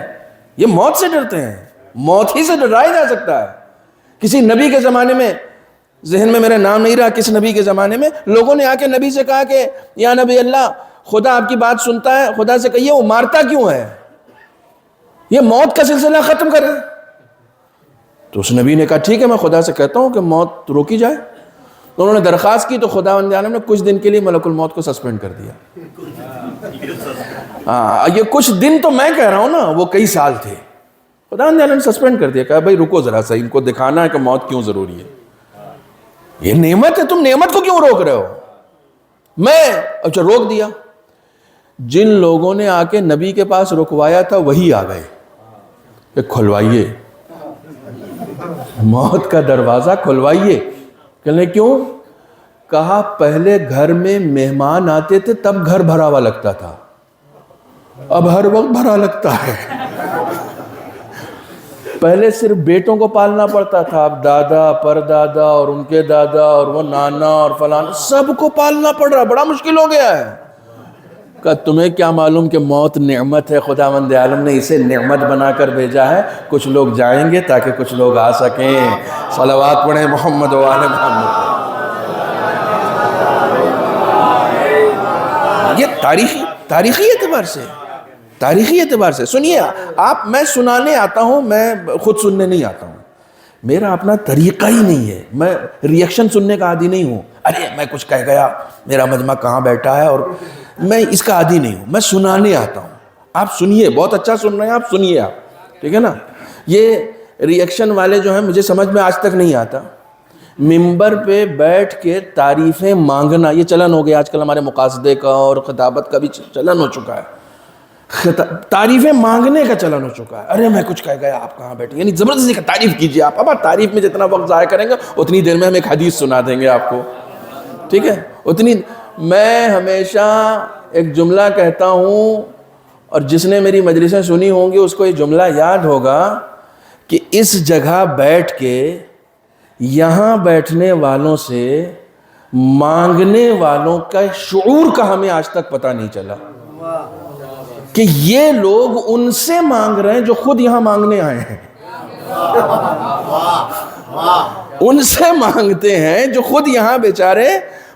یہ موت سے ڈرتے ہیں. موت ہی سے ڈرایا جا سکتا ہے. کسی نبی کے زمانے میں، ذہن میں میرا نام نہیں رہا کس نبی کے زمانے میں، لوگوں نے آ کے نبی سے کہا کہ یا نبی اللہ، خدا آپ کی بات سنتا ہے، خدا سے کہیے وہ مارتا کیوں ہے، یہ موت کا سلسلہ ختم کرے. تو اس نبی نے کہا ٹھیک ہے میں خدا سے کہتا ہوں کہ موت روکی جائے. تو انہوں نے درخواست کی تو خدا بند عالم نے کچھ دن کے لیے ملک الموت کو سسپینڈ کر دیا. یہ کچھ دن تو میں کہہ رہا ہوں نا، وہ کئی سال تھے. خدا بند عالم نے سسپینڈ کر دیا، کہا بھائی رکو ذرا سا، ان کو دکھانا ہے کہ موت کیوں ضروری ہے. یہ نعمت ہے، تم نعمت کو کیوں روک رہے ہو؟ اچھا روک دیا. جن لوگوں نے آ کے نبی کے پاس رکوایا تھا وہی آ گئے کہ کھلوائیے موت کا دروازہ، کھلوائیے. کہنے کیوں؟ کہا پہلے گھر میں مہمان آتے تھے تب گھر بھرا ہوا لگتا تھا، اب ہر وقت بھرا لگتا ہے. پہلے صرف بیٹوں کو پالنا پڑتا تھا، اب دادا، پردادا اور ان کے دادا اور وہ نانا اور فلانا سب کو پالنا پڑ رہا، بڑا مشکل ہو گیا ہے. کہ تمہیں کیا معلوم کہ موت نعمت ہے، خداوند عالم نے اسے نعمت بنا کر بھیجا ہے. کچھ لوگ جائیں گے تاکہ کچھ لوگ آ سکیں. صلوات پڑھیں محمد و آل محمد. یہ تاریخی اعتبار سے سنیے آپ. میں سنانے آتا ہوں، میں خود سننے نہیں آتا ہوں. میرا اپنا طریقہ ہی نہیں ہے. میں ریئیکشن سننے کا عادی نہیں ہوں. ارے میں کچھ کہہ گیا، میرا مجمع کہاں بیٹھا ہے، اور میں اس کا عادی نہیں ہوں. میں سنانے آتا ہوں. آپ سنیے، بہت اچھا سن رہے ہیں آپ، سنیے آپ، ٹھیک ہے نا. یہ ریئیکشن والے جو ہیں مجھے سمجھ میں آج تک نہیں آتا، ممبر پہ بیٹھ کے تعریفیں مانگنا، یہ چلن ہو گیا آج کل ہمارے مقاصدے کا اور خطابت کا بھی چلن ہو چکا ہے، تعریفیں مانگنے کا چلن ہو چکا ہے. ارے میں کچھ کہہ گیا آپ کہاں بیٹھے، یعنی زبردستی تعریف کیجیے آپ. اب تعریف میں جتنا وقت ضائع کریں گے اتنی دیر میں ہم ایک حدیث سنا دیں گے آپ کو، ٹھیک ہے. میں ہمیشہ ایک جملہ کہتا ہوں، اور جس نے میری مجلسیں سنی ہوں گی اس کو یہ جملہ یاد ہوگا کہ اس جگہ بیٹھ کے یہاں بیٹھنے والوں سے مانگنے والوں کا شعور کا ہمیں آج تک پتہ نہیں چلا کہ یہ لوگ ان سے مانگ رہے ہیں جو خود یہاں مانگنے آئے ہیں، ان سے مانگتے ہیں جو خود یہاں بیچارے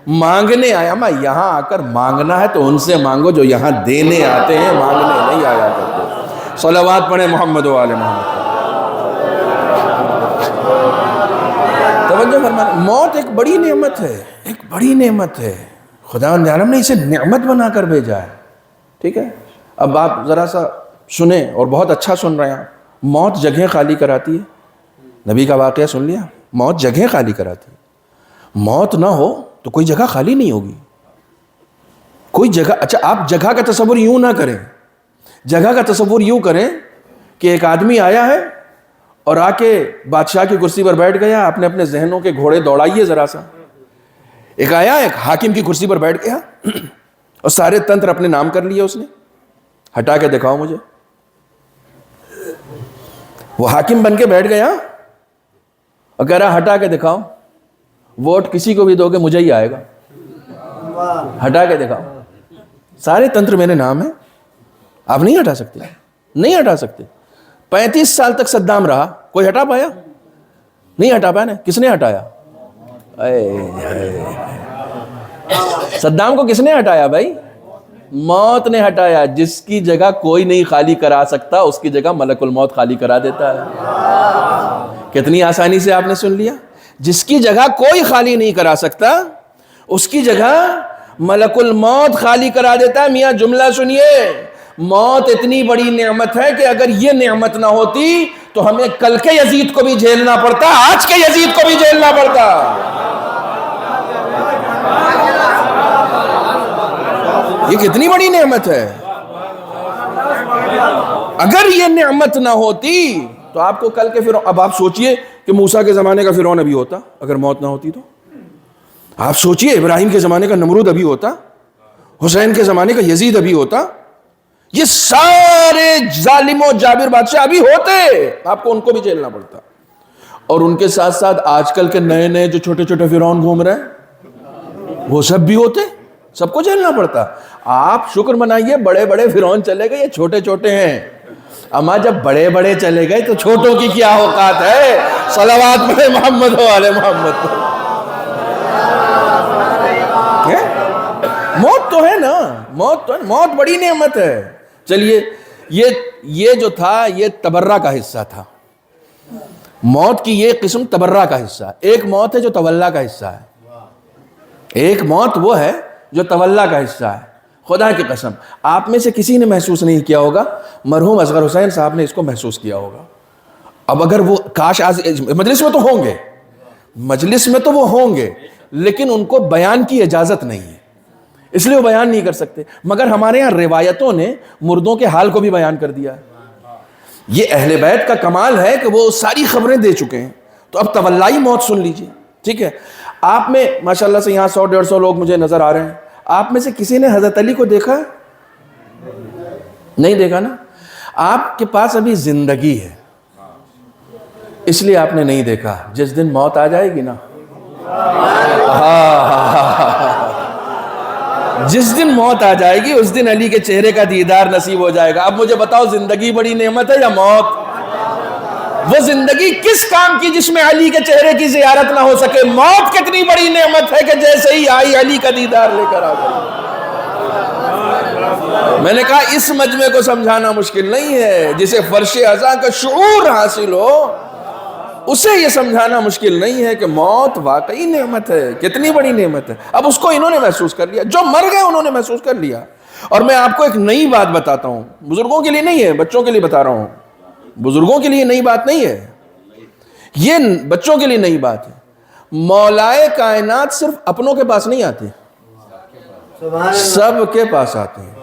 مانگنے آئے. اما یہا't آ کر مانگنا ہے تو ان سے مانگو جو یہاں دینے آتے ہیں، مانگنے نہیں آیا کرتے. صلوات پڑھیں محمد و آل محمد. توجہ فرمائیں، موت ایک بڑی نعمت ہے، ایک بڑی نعمت ہے. خدا عالم نے اسے نعمت بنا کر بھیجا ہے، ٹھیک ہے. اب آپ ذرا سا سنیں، اور بہت اچھا سن رہے ہیں. موت جگہیں خالی کراتی ہے، نبی کا واقعہ سن لیا. موت جگہیں خالی کراتی ہے. موت نہ ہو تو کوئی جگہ خالی نہیں ہوگی، کوئی جگہ. اچھا آپ جگہ کا تصور یوں نہ کریں، جگہ کا تصور یوں کریں کہ ایک آدمی آیا ہے اور آ کے بادشاہ کی کرسی پر بیٹھ گیا. اپنے اپنے ذہنوں کے گھوڑے دوڑائیے ذرا سا. ایک آیا، ایک حاکم کی کرسی پر بیٹھ گیا اور سارے تنتر اپنے نام کر لیے. اس نے ہٹا کے دکھاؤ مجھے. وہ حاکم بن کے بیٹھ گیا اور کہہ رہا ہٹا کے دکھاؤ، ووٹ کسی کو بھی دو گے مجھے ہی آئے گا، ہٹا کے دکھاؤ. سارے تنتر میرے نام ہیں، آپ نہیں ہٹا سکتے، نہیں ہٹا سکتے. 35 سال تک صدام رہا، کوئی ہٹا پایا؟ نہیں ہٹا پایا نا. کس نے ہٹایا؟ صدام کو کس نے ہٹایا بھائی؟ موت نے ہٹایا. جس کی جگہ کوئی نہیں خالی کرا سکتا اس کی جگہ ملک الموت خالی کرا دیتا ہے. کتنی آسانی سے آپ نے سن لیا. جس کی جگہ کوئی خالی نہیں کرا سکتا اس کی جگہ ملک الموت خالی کرا دیتا ہے. میاں جملہ سنیے، موت اتنی بڑی نعمت ہے کہ اگر یہ نعمت نہ ہوتی تو ہمیں کل کے یزید کو بھی جھیلنا پڑتا، آج کے یزید کو بھی جھیلنا پڑتا. یہ کتنی بڑی نعمت ہے. اگر یہ نعمت نہ ہوتی تو آپ کو کل کے فرعون، اب آپ سوچئے کہ موسیٰ کے زمانے کا فرعون ابھی ہوتا اگر موت نہ ہوتی تو. آپ سوچئے ابراہیم کے زمانے کا نمرود ابھی ہوتا، حسین کے زمانے کا یزید ابھی ہوتا، یہ سارے ظالم و جابر بادشاہ ابھی ہوتے، آپ کو ان کو بھی جھیلنا پڑتا. اور ان کے ساتھ ساتھ آج کل کے نئے نئے جو چھوٹے چھوٹے فرعون گھوم رہے ہیں وہ سب بھی ہوتے، سب کو جھیلنا پڑتا. آپ شکر منائیے بڑے بڑے فرعون چلے گئے، یہ چھوٹے چھوٹے ہیں. اما جب بڑے بڑے چلے گئے تو چھوٹوں کی کیا اوقات ہے. صلوات پڑھے محمد و آل محمد. موت تو ہے نا، موت تو ہے، موت بڑی نعمت ہے. چلیے یہ جو تھا یہ تبرہ کا حصہ تھا. موت کی یہ قسم تبرہ کا حصہ. ایک موت ہے جو تولا کا حصہ ہے، ایک موت وہ ہے جو تولا کا حصہ ہے. خدا کی قسم آپ میں سے کسی نے محسوس نہیں کیا ہوگا، مرحوم اصغر حسین صاحب نے اس کو محسوس کیا ہوگا. اب اگر وہ کاش مجلس میں تو ہوں گے، مجلس میں تو وہ ہوں گے، لیکن ان کو بیان کی اجازت نہیں ہے اس لیے وہ بیان نہیں کر سکتے. مگر ہمارے ہاں روایتوں نے مردوں کے حال کو بھی بیان کر دیا ہے. یہ اہل بیت کا کمال ہے کہ وہ ساری خبریں دے چکے ہیں. تو اب تولائی موت سن لیجئے، ٹھیک ہے. آپ میں ماشاءاللہ سے یہاں 100-150 لوگ مجھے نظر آ رہے ہیں. آپ میں سے کسی نے حضرت علی کو دیکھا؟ نہیں دیکھا نا. آپ کے پاس ابھی زندگی ہے اس لیے آپ نے نہیں دیکھا. جس دن موت آ جائے گی نا، جس دن موت آ جائے گی اس دن علی کے چہرے کا دیدار نصیب ہو جائے گا. اب مجھے بتاؤ زندگی بڑی نعمت ہے یا موت؟ وہ زندگی کس کام کی جس میں علی کے چہرے کی زیارت نہ ہو سکے. موت کتنی بڑی نعمت ہے کہ جیسے ہی آئی علی کا دیدار لے کر آ گئی. میں نے کہا اس مجمع کو سمجھانا مشکل نہیں ہے. جسے فرش ازاں کا شعور حاصل ہو اسے یہ سمجھانا مشکل نہیں ہے کہ موت واقعی نعمت ہے، کتنی بڑی نعمت ہے. اب اس کو انہوں نے محسوس کر لیا، جو مر گئے انہوں نے محسوس کر لیا. اور میں آپ کو ایک نئی بات بتاتا ہوں، بزرگوں کے لیے نہیں ہے، بچوں کے لیے بتا رہا ہوں. بزرگوں کے لیے نئی بات نہیں ہے. یہ بچوں کے لیے نئی بات ہے. مولائے کائنات صرف اپنوں کے پاس نہیں آتے, سب کے پاس آتے ہیں.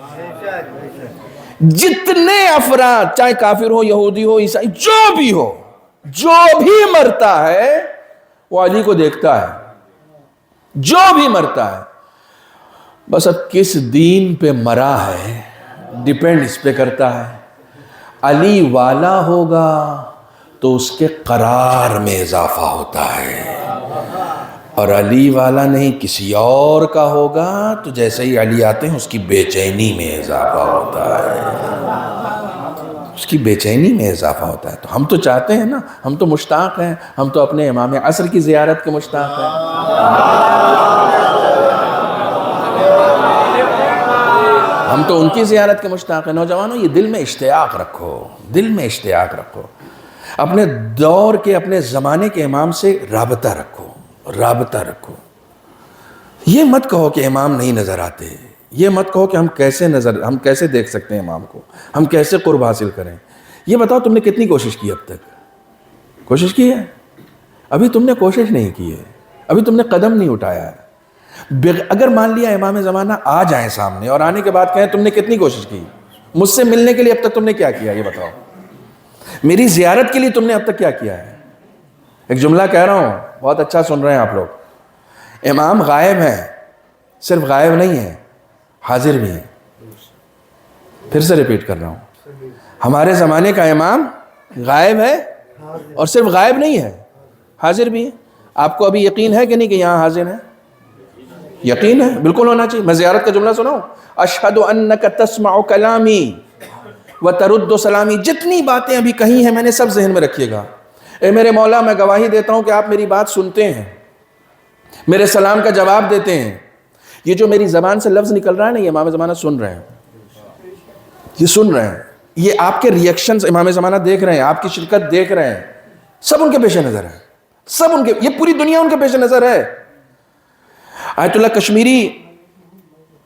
جتنے افراد, چاہے کافر ہو, یہودی ہو, عیسائی, جو بھی مرتا ہے وہ علی کو دیکھتا ہے, جو بھی مرتا ہے. بس اب کس دین پہ مرا ہے ڈیپینڈ اس پہ کرتا ہے. علی والا ہوگا تو اس کے قرار میں اضافہ ہوتا ہے, اور علی والا نہیں کسی اور کا ہوگا تو جیسے ہی علی آتے ہیں اس کی بے چینی میں اضافہ ہوتا ہے, اس کی بے چینی میں اضافہ ہوتا ہے. تو ہم تو چاہتے ہیں نا, ہم تو مشتاق ہیں, ہم تو اپنے امام عصر کی زیارت کے مشتاق ہیں, ہم تو ان کی زیارت کے مشتاق ہیں. نوجوانوں, یہ دل میں اشتیاق رکھو, دل میں اشتیاق رکھو, اپنے دور کے, اپنے زمانے کے امام سے رابطہ رکھو, رابطہ رکھو. یہ مت کہو کہ امام نہیں نظر آتے, یہ مت کہو کہ ہم کیسے دیکھ سکتے ہیں امام کو, ہم کیسے قرب حاصل کریں. یہ بتاؤ تم نے کتنی کوشش کی, اب تک کوشش کی ہے؟ ابھی تم نے کوشش نہیں کی ہے, ابھی تم نے قدم نہیں اٹھایا ہے. اگر مان لیا امام زمانہ آ جائیں سامنے اور آنے کے بعد کہیں تم نے کتنی کوشش کی, مجھ سے ملنے کے لیے اب تک تم نے کیا کیا, یہ بتاؤ. میری زیارت کے لیے تم نے اب تک کیا کیا ہے؟ ایک جملہ کہہ رہا ہوں, بہت اچھا سن رہے ہیں آپ لوگ. امام غائب ہیں, صرف غائب نہیں ہے, حاضر بھی ہیں. پھر سے ریپیٹ کر رہا ہوں, ہمارے زمانے کا امام غائب ہے اور صرف غائب نہیں ہے, حاضر بھی ہے. آپ کو ابھی یقین ہے کہ نہیں کہ یہاں حاضر ہے؟ یقین ہے, بالکل ہونا چاہیے. میں زیارت کا جملہ سناؤں, اشہد انک تسمع کلامی وترد سلامی. جتنی باتیں ابھی کہی ہیں میں نے سب ذہن میں رکھیے گا. اے میرے مولا, میں گواہی دیتا ہوں کہ آپ میری بات سنتے ہیں, میرے سلام کا جواب دیتے ہیں. یہ جو میری زبان سے لفظ نکل رہا ہے نا, یہ امام زمانہ سن رہے ہیں, یہ سن رہے ہیں. یہ آپ کے ریئیکشنز امام زمانہ دیکھ رہے ہیں, آپ کی شرکت دیکھ رہے ہیں, سب ان کے پیش نظر ہے, سب ان کے, یہ پوری دنیا ان کے پیش نظر ہے. آیت اللہ کشمیری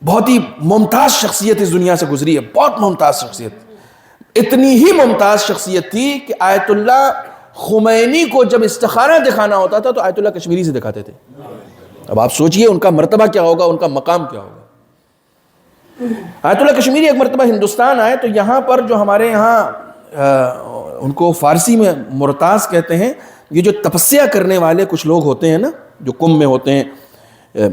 بہت ہی ممتاز شخصیت اس دنیا سے گزری ہے, بہت ممتاز شخصیت. اتنی ہی ممتاز شخصیت تھی کہ آیت اللہ خمینی کو جب استخارہ دکھانا ہوتا تھا تو آیت اللہ کشمیری سے دکھاتے تھے. اب آپ سوچئے ان کا مرتبہ کیا ہوگا, ان کا مقام کیا ہوگا. آیت اللہ کشمیری ایک مرتبہ ہندوستان آئے تو یہاں پر جو ہمارے یہاں ان کو فارسی میں مرتاز کہتے ہیں, یہ جو تپسیا کرنے والے کچھ لوگ ہوتے ہیں نا, جو کمبھ میں ہوتے ہیں,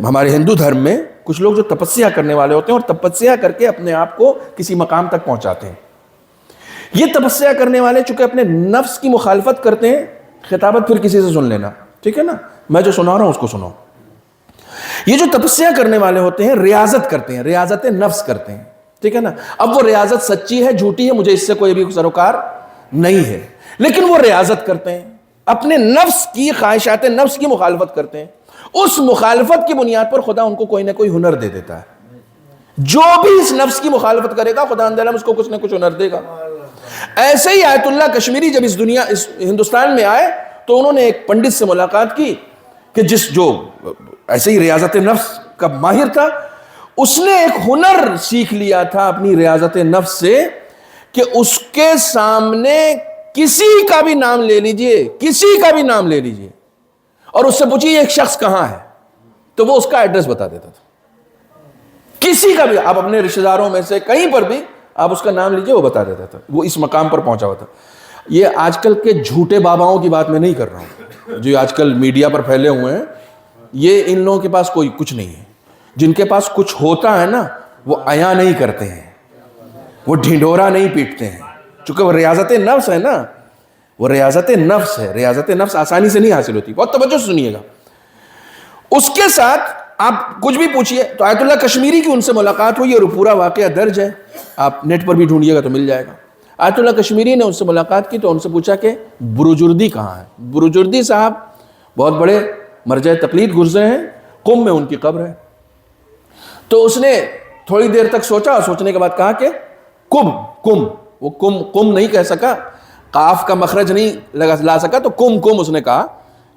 ہمارے ہندو دھرم میں کچھ لوگ جو تپسیا کرنے والے ہوتے ہیں اور تپسیا کر کے اپنے آپ کو کسی مقام تک پہنچاتے ہیں. یہ تپسیا کرنے والے چونکہ اپنے نفس کی مخالفت کرتے ہیں, خطابت پھر کسی سے سن لینا, ٹھیک ہے نا, میں جو سنا رہا ہوں اس کو سنو. یہ جو تپسیا کرنے والے ہوتے ہیں ریاضت کرتے ہیں, ریاضت نفس کرتے ہیں, ٹھیک ہے نا. اب وہ ریاضت سچی ہے جھوٹی ہے مجھے اس سے کوئی بھی سروکار نہیں ہے, لیکن وہ ریاضت کرتے ہیں, اپنے نفس کی خواہشات نفس کی مخالفت کرتے ہیں. اس مخالفت کی بنیاد پر خدا ان کو کوئی نہ کوئی ہنر دے دیتا ہے. جو بھی اس نفس کی مخالفت کرے گا خدا اندر اس کو کچھ نہ کچھ ہنر دے گا. ایسے ہی آیت اللہ کشمیری جب اس ہندوستان میں آئے تو انہوں نے ایک پنڈت سے ملاقات کی کہ جو ایسے ہی ریاضت نفس کا ماہر تھا, اس نے ایک ہنر سیکھ لیا تھا اپنی ریاضت نفس سے کہ اس کے سامنے کسی کا بھی نام لے لیجئے, کسی کا بھی نام لے لیجئے اور اس سے پوچھیے ایک شخص کہاں ہے, تو وہ اس کا ایڈریس بتا دیتا تھا. کسی کا بھی, آپ اپنے رشتہ داروں میں سے کہیں پر بھی آپ اس کا نام لیجئے, وہ بتا دیتا تھا. وہ اس مقام پر پہنچا ہوا تھا. یہ آج کل کے جھوٹے باباؤں کی بات میں نہیں کر رہا ہوں جو آج کل میڈیا پر پھیلے ہوئے ہیں. یہ ان لوگوں کے پاس کوئی کچھ نہیں ہے. جن کے پاس کچھ ہوتا ہے نا وہ عیاں نہیں کرتے ہیں, وہ ڈھنڈورا نہیں پیٹتے ہیں, چونکہ وہ ریاضت نفس ہے نا, وہ ریاضت نفس ہے. ریاضت نفس آسانی سے نہیں حاصل ہوتی. بہت توجہ سے سنیے گا. اس کے ساتھ آپ کچھ بھی پوچھئے تو آیت اللہ کشمیری کی ان سے ملاقات ہوئی اور پورا واقعہ درج ہے, آپ نیٹ پر بھی ڈھونڈیے گا تو مل جائے گا. آیت اللہ کشمیری نے ان سے ملاقات کی تو ان سے پوچھا کہ بروجردی کہاں ہے. بروجردی صاحب بہت بڑے مرجع تقلید گزرے ہیں, قم میں ان کی قبر ہے. تو اس نے تھوڑی دیر تک سوچا, سوچنے کے بعد کہا کہ کم, وہ کم نہیں کہہ سکا, قاف کا مخرج نہیں لا سکا, تو کم اس نے کہا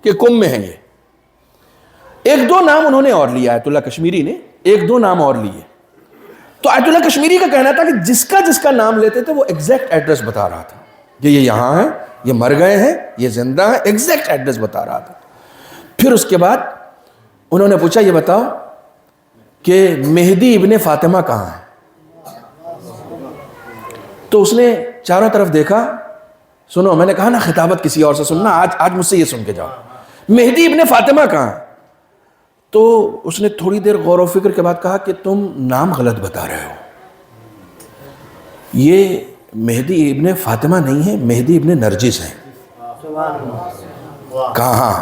کہ کم میں ہے یہ. ایک دو نام انہوں نے اور لیا, آیت اللہ کشمیری نے ایک دو نام اور لیے. تو آیت اللہ کشمیری کا کہنا تھا کہ جس کا نام لیتے تھے وہ ایگزیکٹ ایڈریس بتا رہا تھا. کہ یہ یہاں ہیں، یہ مر گئے ہیں، یہ زندہ ہیں، ایگزیکٹ ایڈریس بتا رہا تھا۔ پھر اس کے بعد انہوں نے پوچھا یہ بتاؤ کہ مہدی ابن فاطمہ کہاں ہے؟ تو اس نے چاروں طرف دیکھا، سنو میں نے کہا نا خطابت کسی اور سے سننا، آج مجھ سے یہ سن کے جاؤ، مہدی ابن فاطمہ کہاں ہے؟ تو اس نے تھوڑی دیر غور و فکر کے بعد کہا کہ تم نام غلط بتا رہے ہو، یہ مہدی ابن فاطمہ نہیں ہے، مہدی ابن نرجس ہیں۔ کہاں؟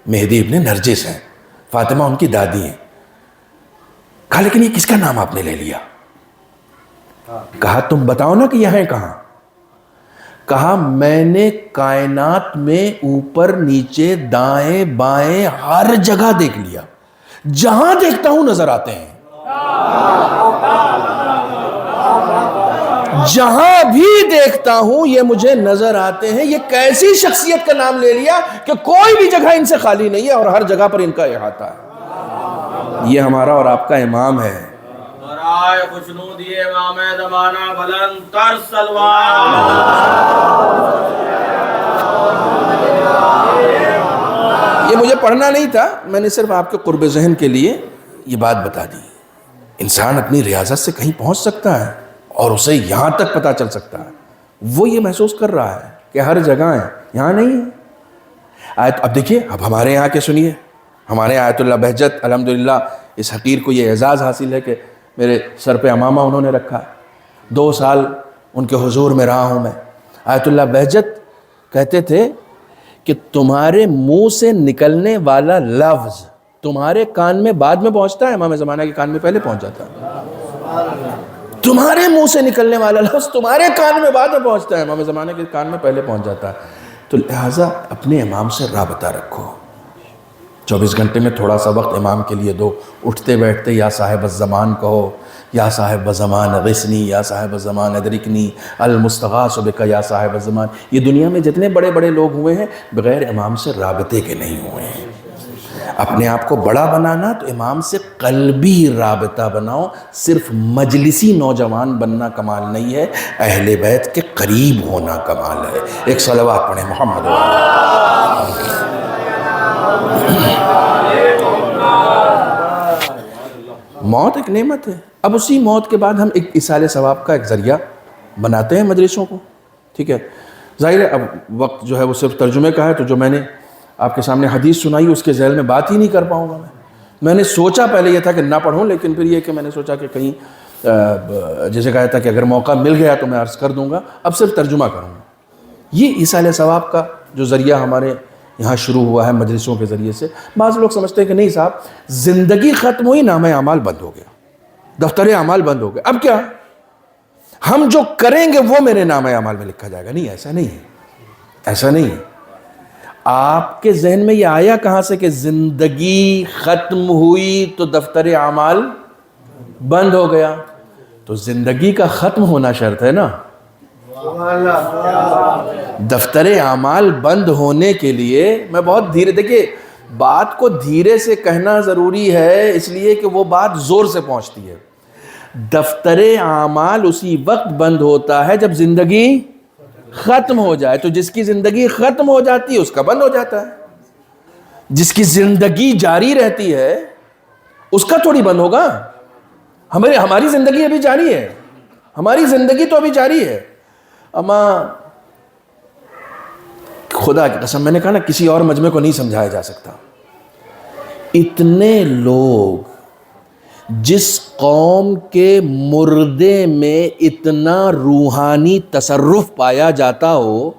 مہدی ابن نرجس ہیں، فاطمہ ان کی دادی ہیں۔ کہا لیکن یہ کس کا نام آپ نے لے لیا؟ کہا تم بتاؤ نا کہ یہاں کہاں؟ کہا میں نے کائنات میں اوپر نیچے دائیں بائیں ہر جگہ دیکھ لیا، جہاں دیکھتا ہوں نظر آتے ہیں، جہاں بھی دیکھتا ہوں یہ مجھے نظر آتے ہیں۔ یہ کیسی شخصیت کا نام لے لیا کہ کوئی بھی جگہ ان سے خالی نہیں ہے اور ہر جگہ پر ان کا احاطہ ہے۔ یہ ہمارا اور آپ کا امام ہے۔ برائے خوشنودی امام زمانہ بلند تر سلوات۔ یہ مجھے پڑھنا نہیں تھا، میں نے صرف آپ کے قرب ذہن کے لیے یہ بات بتا دی۔ انسان اپنی ریاضت سے کہیں پہنچ سکتا ہے اور اسے یہاں تک پتہ چل سکتا ہے، وہ یہ محسوس کر رہا ہے کہ ہر جگہ ہے، یہاں نہیں ہے۔ اب دیکھیے، اب ہمارے یہاں کے سنیے، ہمارے آیت اللہ بہجت الحمدللہ اس حقیر کو یہ اعزاز حاصل ہے کہ میرے سر پہ امامہ انہوں نے رکھا ہے، 2 سال ان کے حضور میں رہا ہوں میں۔ آیت اللہ بہجت کہتے تھے کہ تمہارے منہ سے نکلنے والا لفظ تمہارے کان میں بعد میں پہنچتا ہے، امام زمانہ کے کان میں پہلے پہنچ جاتا ہے۔ تمہارے منہ سے نکلنے والا لفظ تمہارے کان میں بعد میں پہنچتا ہے، امام زمانہ کے کان میں پہلے پہنچ جاتا ہے۔ تو لہٰذا اپنے امام سے رابطہ رکھو، 24 گھنٹے میں تھوڑا سا وقت امام کے لیے دو، اٹھتے بیٹھتے یا صاحب الزمان کہو، یا صاحب الزمان غثنی، یا صاحب الزمان ادرکنی، المستغاث بک یا صاحب الزمان۔ یہ دنیا میں جتنے بڑے بڑے لوگ ہوئے ہیں بغیر امام سے رابطے کے نہیں ہوئے ہیں۔ اپنے آپ کو بڑا بنانا تو امام سے قلبی رابطہ بناؤ، صرف مجلسی نوجوان بننا کمال نہیں ہے، اہل بیت کے قریب ہونا کمال ہے۔ ایک صلوات پڑھیں محمد علیہ۔ موت ایک نعمت ہے، اب اسی موت کے بعد ہم ایک ایصال ثواب کا ایک ذریعہ بناتے ہیں مجلسوں کو، ٹھیک ہے۔ ظاہر ہے اب وقت جو ہے وہ صرف ترجمے کا ہے، تو جو میں نے آپ کے سامنے حدیث سنائی اس کے ذیل میں بات ہی نہیں کر پاؤں گا میں نے سوچا پہلے یہ تھا کہ نہ پڑھوں، لیکن پھر یہ کہ میں نے سوچا کہ کہیں جیسے کہا تھا کہ اگر موقع مل گیا تو میں عرض کر دوں گا، اب صرف ترجمہ کروں گا۔ یہ ایصال ثواب کا جو ذریعہ ہمارے یہاں شروع ہوا ہے مجلسوں کے ذریعے سے، بعض لوگ سمجھتے ہیں کہ نہیں صاحب زندگی ختم ہوئی، نامہ اعمال بند ہو گیا، دفتر اعمال بند ہو گیا، اب کیا ہم جو کریں گے وہ میرے نامہ اعمال میں لکھا جائے گا۔ نہیں، ایسا نہیں ہے، ایسا نہیں ہے۔ آپ کے ذہن میں یہ آیا کہاں سے کہ زندگی ختم ہوئی تو دفتر اعمال بند ہو گیا؟ تو زندگی کا ختم ہونا شرط ہے نا۔ دفتر اعمال بند ہونے کے لیے میں بہت دھیرے، دیکھیے بات کو دھیرے سے کہنا ضروری ہے اس لیے کہ وہ بات زور سے پہنچتی ہے۔ دفتر اعمال اسی وقت بند ہوتا ہے جب زندگی ختم ہو جائے، تو جس کی زندگی ختم ہو جاتی ہے اس کا بند ہو جاتا ہے۔ جس کی زندگی جاری رہتی ہے اس کا تھوڑی بند ہوگا۔ ہماری زندگی ابھی جاری ہے، ہماری زندگی تو ابھی جاری ہے۔ اما خدا کی قسم، میں نے کہا نا کسی اور مجمع کو نہیں سمجھایا جا سکتا۔ اتنے لوگ جس قوم کے مردے میں اتنا روحانی تصرف پایا جاتا ہو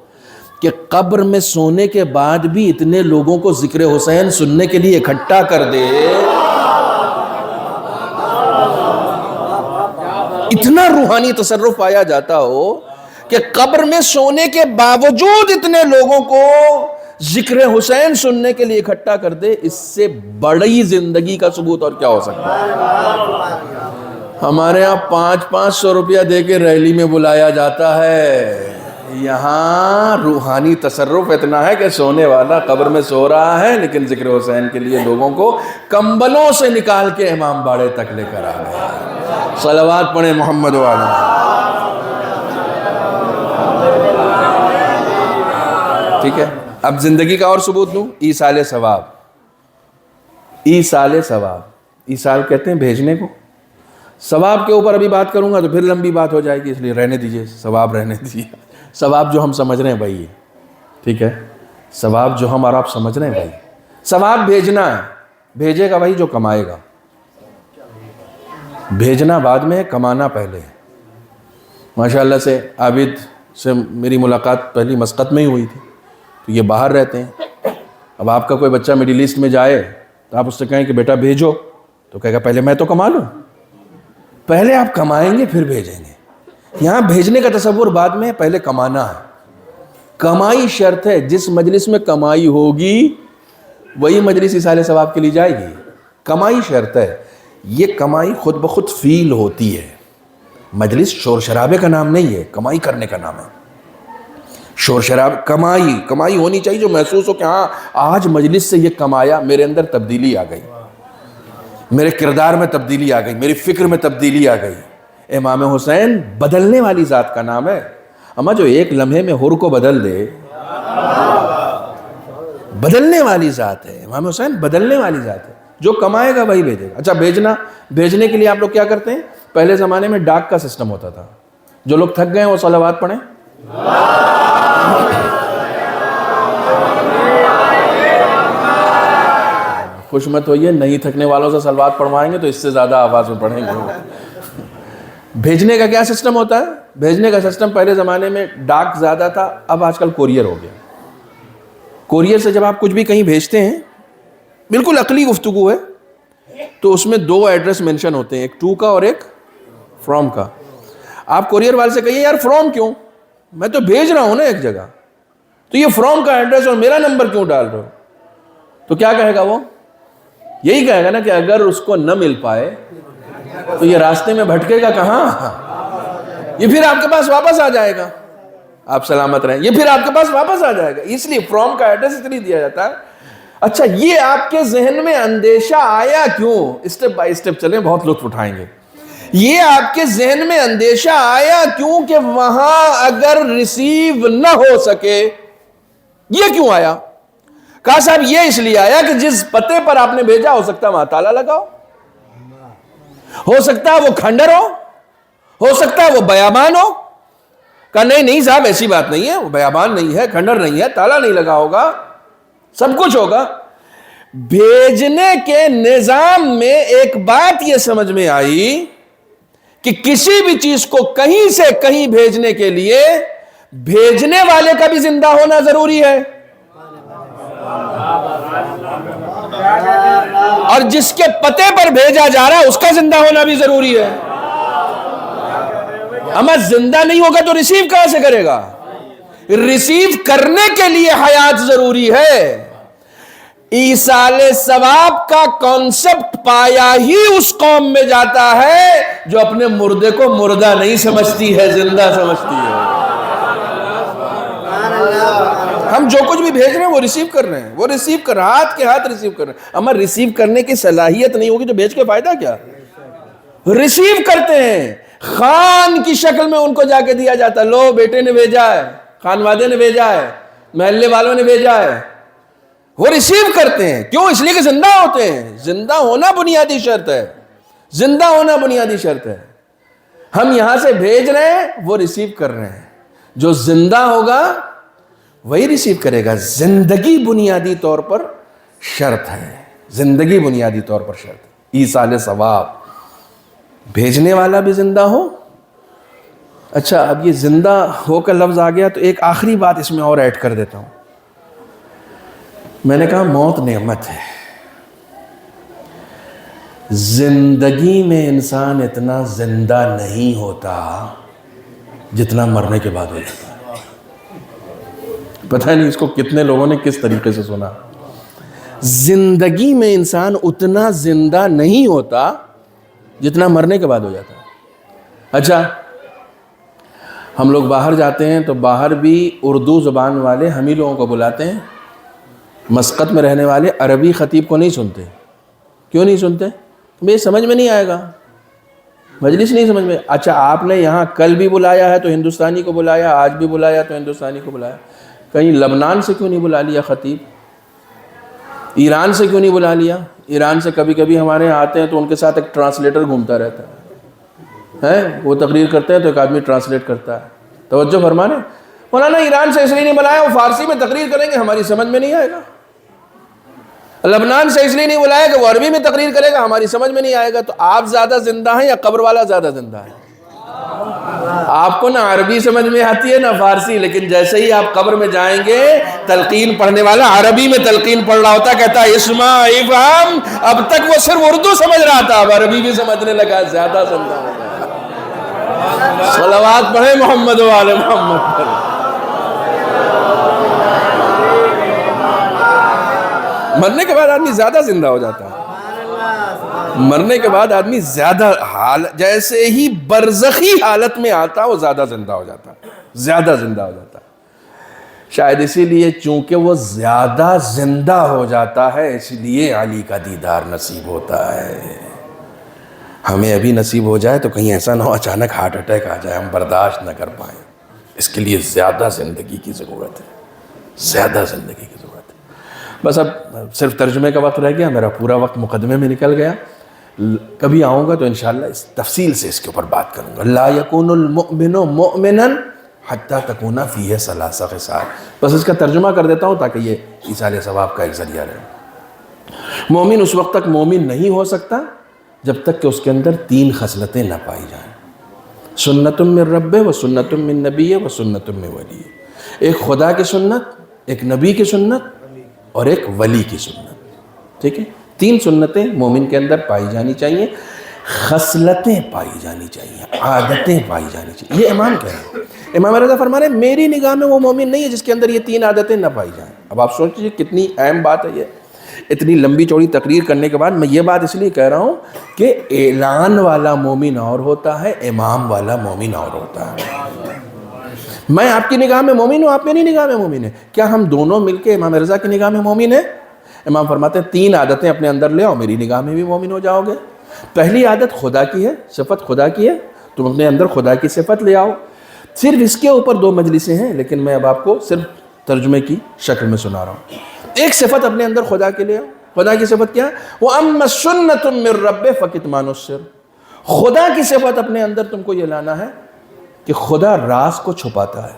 کہ قبر میں سونے کے بعد بھی اتنے لوگوں کو ذکر حسین سننے کے لیے اکٹھا کر دے، اتنا روحانی تصرف پایا جاتا ہو کہ قبر میں سونے کے باوجود اتنے لوگوں کو ذکر حسین سننے کے لیے اکٹھا کر دے، اس سے بڑی زندگی کا ثبوت اور کیا ہو سکتا ہے؟ ہمارے ہاں 500 روپیہ دے کے ریلی میں بلایا جاتا ہے، یہاں روحانی تصرف اتنا ہے کہ سونے والا قبر میں سو رہا ہے لیکن ذکر حسین کے لیے لوگوں کو کمبلوں سے نکال کے امام باڑے تک لے کر آ گیا۔ صلوات پڑھیں محمد وعلیہ۔ ٹھیک ہے. اب زندگی کا اور ثبوت دوں. ایصال ثواب. ایصال ثواب, ایصال کہتے ہیں بھیجنے کو. ثواب کے اوپر ابھی بات کروں گا تو پھر لمبی بات ہو جائے گی, اس لیے رہنے دیجئے, ثواب رہنے دیجئے. ثواب جو ہم سمجھ رہے ہیں بھائی, ٹھیک ہے, ثواب جو ہم اور آپ سمجھ رہے ہیں بھائی, ثواب بھیجنا ہے. بھیجے گا وہی جو کمائے گا. بھیجنا بعد میں ہے, کمانا پہلے ہے. ماشاءاللہ سے عابد سے میری ملاقات پہلی مسقط میں ہی ہوئی تھی. تو یہ باہر رہتے ہیں. اب آپ کا کوئی بچہ مڈل ایسٹ میں جائے تو آپ اس سے کہیں کہ بیٹا بھیجو, تو کہے گا پہلے میں تو کما لوں. پہلے آپ کمائیں گے پھر بھیجیں گے. یہاں بھیجنے کا تصور بعد میں, پہلے کمانا ہے. کمائی شرط ہے. جس مجلس میں کمائی ہوگی وہی مجلس ایصال ثواب کے لیے جائے گی. کمائی شرط ہے. یہ کمائی خود بخود فیل ہوتی ہے. مجلس شور شرابے کا نام نہیں ہے, کمائی کرنے کا نام ہے. شور شراب, کمائی ہونی چاہیے جو محسوس ہو کہ ہاں آج مجلس سے یہ کمایا, میرے اندر تبدیلی آ گئی, میرے کردار میں تبدیلی آ گئی, میری فکر میں تبدیلی آ گئی. امام حسین بدلنے والی ذات کا نام ہے. اما جو ایک لمحے میں حر کو بدل دے, بدلنے والی ذات ہے. امام حسین بدلنے والی ذات ہے. جو کمائے گا وہی بھیجے گا. اچھا بھیجنے کے لیے آپ لوگ کیا کرتے ہیں؟ پہلے زمانے میں ڈاک کا سسٹم ہوتا تھا. جو لوگ تھک گئے ہیں وہ صلوات پڑھیں. خوش مت ہوئیے, نہیں تھکنے والوں سے صلوات پڑھوائیں گے تو اس سے زیادہ آواز میں پڑھیں گے. بھیجنے کا کیا سسٹم ہوتا ہے؟ بھیجنے کا سسٹم پہلے زمانے میں ڈاک زیادہ تھا, اب آج کل کوریئر ہو گیا. کوریئر سے جب آپ کچھ بھی کہیں بھیجتے ہیں, بالکل عقلی گفتگو ہے, تو اس میں 2 ایڈریس مینشن ہوتے ہیں, ایک ٹو کا اور ایک فرام کا. آپ کوریئر والے سے کہیے یار فرام کیوں, میں تو بھیج رہا ہوں نا ایک جگہ, تو یہ فرام کا ایڈریس اور میرا نمبر کیوں ڈال رہے ہو؟ تو کیا کہے گا وہ؟ یہی کہے گا نا کہ اگر اس کو نہ مل پائے تو یہ راستے میں بھٹکے گا کہاں, یہ پھر آپ کے پاس واپس آ جائے گا. آپ سلامت رہیں, یہ پھر آپ کے پاس واپس آ جائے گا. اس لیے فرام کا ایڈریس اس لیے دیا جاتا ہے. اچھا یہ آپ کے ذہن میں اندیشہ آیا کیوں؟ اسٹیپ بائی اسٹیپ چلیں, بہت لطف اٹھائیں گے. یہ آپ کے ذہن میں اندیشہ آیا کیوں کہ وہاں اگر ریسیو نہ ہو سکے, یہ کیوں آیا؟ کہا صاحب یہ اس لیے آیا کہ جس پتے پر آپ نے بھیجا ہو سکتا ہے وہاں تالا لگا ہو سکتا ہے وہ کھنڈر ہو سکتا ہے وہ بیابان ہو. کہا نہیں صاحب ایسی بات نہیں ہے, وہ بیابان نہیں ہے, کھنڈر نہیں ہے, تالا نہیں لگا ہوگا, سب کچھ ہوگا. بھیجنے کے نظام میں ایک بات یہ سمجھ میں آئی کہ کسی بھی چیز کو کہیں سے کہیں بھیجنے کے لیے بھیجنے والے کا بھی زندہ ہونا ضروری ہے, اور جس کے پتے پر بھیجا جا رہا ہے اس کا زندہ ہونا بھی ضروری ہے. اما زندہ نہیں ہوگا تو ریسیو کہاں سے کرے گا؟ ریسیو کرنے کے لیے حیات ضروری ہے. ایصال ثواب کا کانسیپٹ پایا ہی اس قوم میں جاتا ہے جو اپنے مردے کو مردہ نہیں سمجھتی ہے, زندہ سمجھتی ہے. ہم جو کچھ بھی بھیج رہے ہیں وہ ریسیو کر رہے ہیں, وہ ریسیو کر ہاتھ کے ہاتھ ریسیو کر رہے ہیں. اما ریسیو کرنے کی صلاحیت نہیں ہوگی تو بھیج کے فائدہ کیا؟ ریسیو کرتے ہیں, خان کی شکل میں ان کو جا کے دیا جاتا ہے, لو بیٹے نے بھیجا ہے, خانوادے نے بھیجا ہے, محلے والوں نے بھیجا ہے. وہ ریسیو کرتے ہیں, کیوں؟ اس لیے کہ زندہ ہوتے ہیں. زندہ ہونا بنیادی شرط ہے, زندہ ہونا بنیادی شرط ہے. ہم یہاں سے بھیج رہے ہیں, وہ ریسیو کر رہے ہیں. جو زندہ ہوگا وہی ریسیو کرے گا. زندگی بنیادی طور پر شرط ہے, زندگی بنیادی طور پر شرط ہے. ایصال ثواب, بھیجنے والا بھی زندہ ہو. اچھا اب یہ زندہ ہو کا لفظ آ گیا تو ایک آخری بات اس میں اور ایڈ کر دیتا ہوں. میں نے کہا موت نعمت ہے. زندگی میں انسان اتنا زندہ نہیں ہوتا جتنا مرنے کے بعد ہو جاتا ہے. پتہ نہیں اس کو کتنے لوگوں نے کس طریقے سے سنا. زندگی میں انسان اتنا زندہ نہیں ہوتا جتنا مرنے کے بعد ہو جاتا ہے. اچھا ہم لوگ باہر جاتے ہیں تو باہر بھی اردو زبان والے ہم ہی لوگوں کو بلاتے ہیں. مسقط میں رہنے والے عربی خطیب کو نہیں سنتے. کیوں نہیں سنتے؟ یہ سمجھ میں نہیں آئے گا, مجلس نہیں سمجھ میں. اچھا آپ نے یہاں کل بھی بلایا ہے تو ہندوستانی کو بلایا, آج بھی بلایا تو ہندوستانی کو بلایا. کہیں لبنان سے کیوں نہیں بلا لیا خطیب؟ ایران سے کیوں نہیں بلا لیا؟ ایران سے کبھی کبھی ہمارے یہاں آتے ہیں تو ان کے ساتھ ایک ٹرانسلیٹر گھومتا رہتا ہے، وہ تقریر کرتے ہیں تو ایک آدمی ٹرانسلیٹ کرتا ہے۔ توجہ فرمانے، مولانا ایران سے اس لیے نہیں بلایا وہ فارسی میں تقریر کریں گے، ہماری سمجھ میں نہیں آئے گا۔ لبنان سے اس لیے نہیں بلایا کہ وہ عربی میں تقریر کرے گا، ہماری سمجھ میں نہیں آئے گا۔ تو آپ زیادہ زندہ ہیں یا قبر والا زیادہ زندہ ہے؟ آپ کو نہ عربی سمجھ میں آتی ہے نہ فارسی، لیکن جیسے ہی آپ قبر میں جائیں گے، تلقین پڑھنے والا عربی میں تلقین پڑھ رہا ہوتا، کہتا ہے اسمع افہم، اب تک وہ صرف اردو سمجھ رہا تھا، اب عربی بھی سمجھنے لگا، زیادہ زندہ ہو گیا۔ صلوات پڑھیں محمد و آل محمد پر۔ مرنے کے بعد آدمی زیادہ زندہ ہو جاتا ہے، مرنے کے بعد آدمی زیادہ جیسے ہی برزخی حالت میں آتا وہ زیادہ زندہ ہو جاتا، زیادہ زندہ ہو جاتا۔ شاید اسی لیے چونکہ وہ زیادہ زندہ ہو جاتا ہے، اس لیے علی کا دیدار نصیب ہوتا ہے۔ ہمیں ابھی نصیب ہو جائے تو کہیں ایسا نہ ہو اچانک ہارٹ اٹیک آ جائے، ہم برداشت نہ کر پائیں۔ اس کے لیے زیادہ زندگی کی ضرورت ہے، زیادہ زندگی کی ضرورت ہے۔ بس اب صرف ترجمے کا وقت رہ گیا، میرا پورا وقت مقدمے میں نکل گیا۔ کبھی آؤں گا تو انشاءاللہ اس تفصیل سے اس کے اوپر بات کروں گا۔ لا یکون المؤمن مؤمنا حتی تکون فیہ ثلاث خصال۔ بس اس کا ترجمہ کر دیتا ہوں تاکہ یہ ایصال ثواب کا ایک ذریعہ رہے۔ مومن اس وقت تک مومن نہیں ہو سکتا جب تک کہ اس کے اندر تین خصلتیں نہ پائی جائیں، سنت من رب و سنت من نبی و سنت من ولی۔ ایک خدا کی سنت، ایک نبی کی سنت اور ایک ولی کی سنت، ٹھیک ہے؟ تین سنتیں مومن کے اندر پائی جانی چاہیے، خصلتیں پائی جانی چاہیے، عادتیں پائی جانی چاہیے۔ یہ امام کہہ رہے ہیں، امام رضا فرما رہے ہیں میری نگاہ میں وہ مومن نہیں ہے جس کے اندر یہ تین عادتیں نہ پائی جائیں۔ اب آپ سوچیے کتنی اہم بات ہے یہ۔ اتنی لمبی چوڑی تقریر کرنے کے بعد میں یہ بات اس لیے کہہ رہا ہوں کہ اعلان والا مومن اور ہوتا ہے، امام والا مومن اور ہوتا ہے۔ میں آپ کی نگاہ میں مومن ہوں، آپ میری نگاہ میں مومن ہیں، کیا ہم دونوں مل کے امام رضا کی نگاہ میں مومن ہیں؟ امام فرماتے ہیں تین عادتیں اپنے اندر لے آؤ، میری نگاہ میں بھی مومن ہو جاؤ گے۔ پہلی عادت خدا کی ہے، صفت خدا کی ہے، تم اپنے اندر خدا کی صفت لے آؤ۔ صرف اس کے اوپر دو مجلسیں ہیں، لیکن میں اب آپ کو صرف ترجمے کی شکل میں سنا رہا ہوں۔ ایک صفت اپنے اندر خدا کے لے آؤ۔ خدا کی صفت کیا ہے؟ وَأَمَّا سُنَّةٌ مِّن رَّبِّ فَكِتْمَانُ السِّرِّ۔ خدا کی صفت اپنے اندر تم کو یہ لانا ہے کہ خدا راز کو چھپاتا ہے۔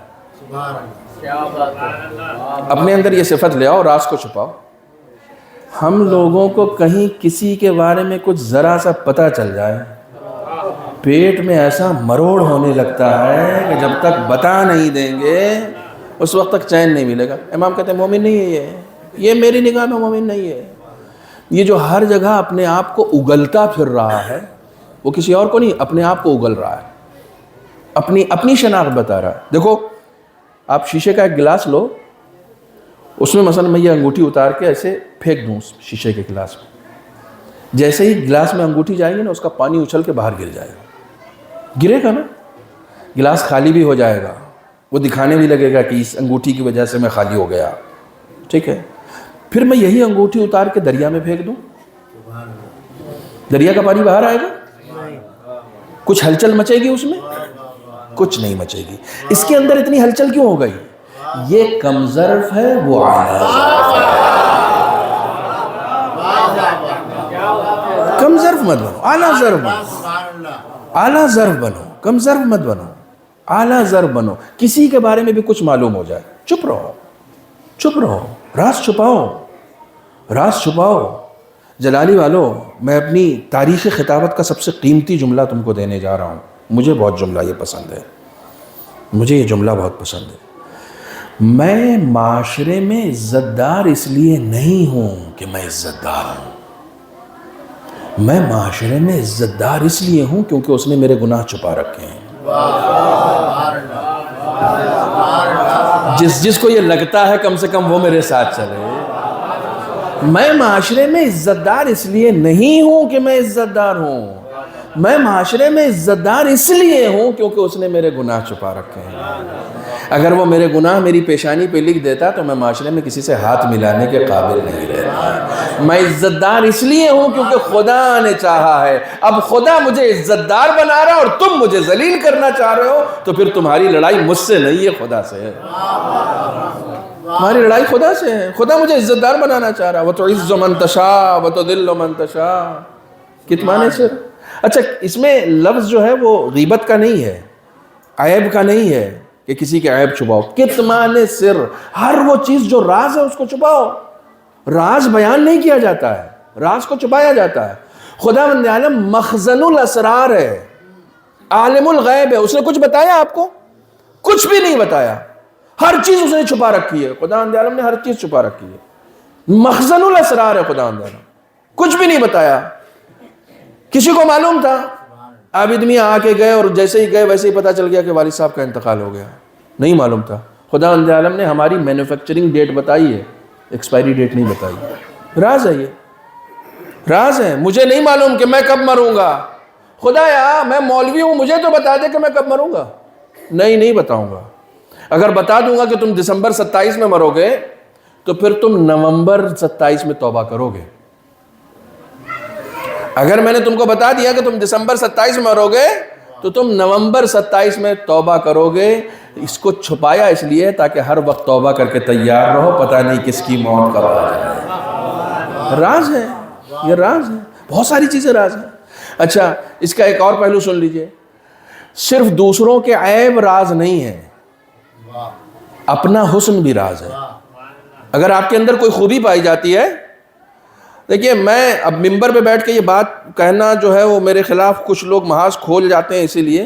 اپنے اندر یہ صفت لے آؤ، راز کو چھپاؤ۔ ہم لوگوں کو کہیں کسی کے بارے میں کچھ ذرا سا پتہ چل جائے، پیٹ میں ایسا مروڑ ہونے لگتا ہے کہ جب تک بتا نہیں دیں گے اس وقت تک چین نہیں ملے گا۔ امام کہتے ہیں مومن نہیں ہے یہ میری نگاہ میں مومن نہیں ہے۔ یہ جو ہر جگہ اپنے آپ کو اگلتا پھر رہا ہے، وہ کسی اور کو نہیں، اپنے آپ کو اگل رہا ہے، اپنی شناخت بتا رہا ہے۔ دیکھو آپ شیشے کا ایک گلاس لو، اس میں مثلا میں یہ انگوٹھی اتار کے ایسے پھینک دوں اس شیشے کے گلاس میں، جیسے ہی گلاس میں انگوٹھی جائے گی نا، اس کا پانی اچھل کے باہر گر جائے گا، گرے گا نا، گلاس خالی بھی ہو جائے گا، وہ دکھانے بھی لگے گا کہ اس انگوٹھی کی وجہ سے میں خالی ہو گیا، ٹھیک ہے۔ پھر میں یہی انگوٹھی اتار کے دریا میں پھینک دوں، دریا کا پانی باہر آئے گا؟ کچھ ہلچل مچے گی اس میں؟ کچھ نہیں مچے گی۔ اس کے اندر اتنی ہلچل کیوں ہو گئی؟ یہ کم ظرف ہے، وہ اعلیٰ ظرف ہے۔ کم ظرف مت بنو، اعلیٰ ظرف بنو، اعلیٰ ظرف بنو، کم ظرف مت بنو، اعلیٰ ظرف بنو۔ کسی کے بارے میں بھی کچھ معلوم ہو جائے، چپ رہو، چپ رہو، راز چھپاؤ، راز چھپاؤ۔ جلالی والو، میں اپنی تاریخ خطابت کا سب سے قیمتی جملہ تم کو دینے جا رہا ہوں۔ مجھے بہت جملہ یہ پسند ہے، مجھے یہ جملہ بہت پسند ہے۔ میں معاشرے میں عزت دار اس لیے نہیں ہوں کہ میں عزت دار ہوں، میں معاشرے میں عزت دار اس لیے ہوں کیونکہ اس نے میرے گناہ چھپا رکھے ہیں۔ جس کو یہ لگتا ہے کم سے کم وہ میرے ساتھ چلے۔ میں معاشرے میں عزت دار اس لیے نہیں ہوں کہ میں عزت دار ہوں، میں معاشرے میں عزت دار اس لیے ہوں کیونکہ اس نے میرے گناہ چھپا رکھے ہیں۔ اگر وہ میرے گناہ میری پیشانی پہ لکھ دیتا تو میں معاشرے میں کسی سے ہاتھ ملانے کے قابل نہیں رہتا۔ میں عزت دار اس لیے ہوں کیونکہ خدا نے چاہا ہے۔ اب خدا مجھے عزت دار بنا رہا اور تم مجھے ذلیل کرنا چاہ رہے ہو، تو پھر تمہاری لڑائی مجھ سے نہیں ہے، خدا سے ہے۔ ہماری لڑائی خدا سے ہے. خدا مجھے عزت دار بنانا چاہ رہا ہے. وَتُعِزُّ مَن تَشَاءُ وَتُذِلُّ مَن تَشَاءُ. کتمان سر. اچھا اس میں لفظ جو ہے وہ غیبت کا نہیں ہے, عیب کا نہیں ہے کہ کسی کے عیب چھپاؤ. کتمان سر, ہر وہ چیز جو راز ہے اس کو چھپاؤ. راز بیان نہیں کیا جاتا ہے, راز کو چھپایا جاتا ہے. خداوند عالم مخزن الاسرار ہے, عالم الغیب ہے. اس نے کچھ بتایا آپ کو؟ کچھ بھی نہیں بتایا. ہر چیز اس نے چھپا رکھی ہے. خداوند عالم نے ہر چیز چھپا رکھی ہے. مخزن الاسرار ہے خداوند عالم. کچھ بھی نہیں بتایا. کسی کو معلوم تھا؟ عابد میاں آ کے گئے اور جیسے ہی گئے ویسے ہی پتا چل گیا کہ والد صاحب کا انتقال ہو گیا. نہیں معلوم تھا. خداوند عالم نے ہماری مینوفیکچرنگ ڈیٹ بتائی ہے, ایکسپائری ڈیٹ نہیں بتائی. راز ہے, یہ راز ہے. مجھے نہیں معلوم کہ میں کب مروں گا. خدایا میں مولوی ہوں, مجھے تو بتا دے کہ میں کب مروں گا. نہیں بتاؤں گا. اگر بتا دوں گا کہ تم دسمبر 27 میں مرو گے تو پھر تم نومبر 27 میں توبہ کرو گے. اگر میں نے تم کو بتا دیا کہ تم دسمبر 27 میں مرو گے تو تم نومبر 27 میں توبہ کرو گے. اس کو چھپایا اس لیے تاکہ ہر وقت توبہ کر کے تیار رہو, پتہ نہیں کس کی موت کب آ جائے. راز ہے, یہ راز ہے. بہت ساری چیزیں راز ہیں. اچھا اس کا ایک اور پہلو سن لیجئے. صرف دوسروں کے عیب راز نہیں ہے, اپنا حسن بھی راز ہے. اگر آپ کے اندر کوئی خوبی پائی جاتی ہے, دیکھیے میں اب ممبر پہ بیٹھ کے یہ بات کہنا جو ہے وہ میرے خلاف کچھ لوگ محاذ کھول جاتے ہیں, اسی لیے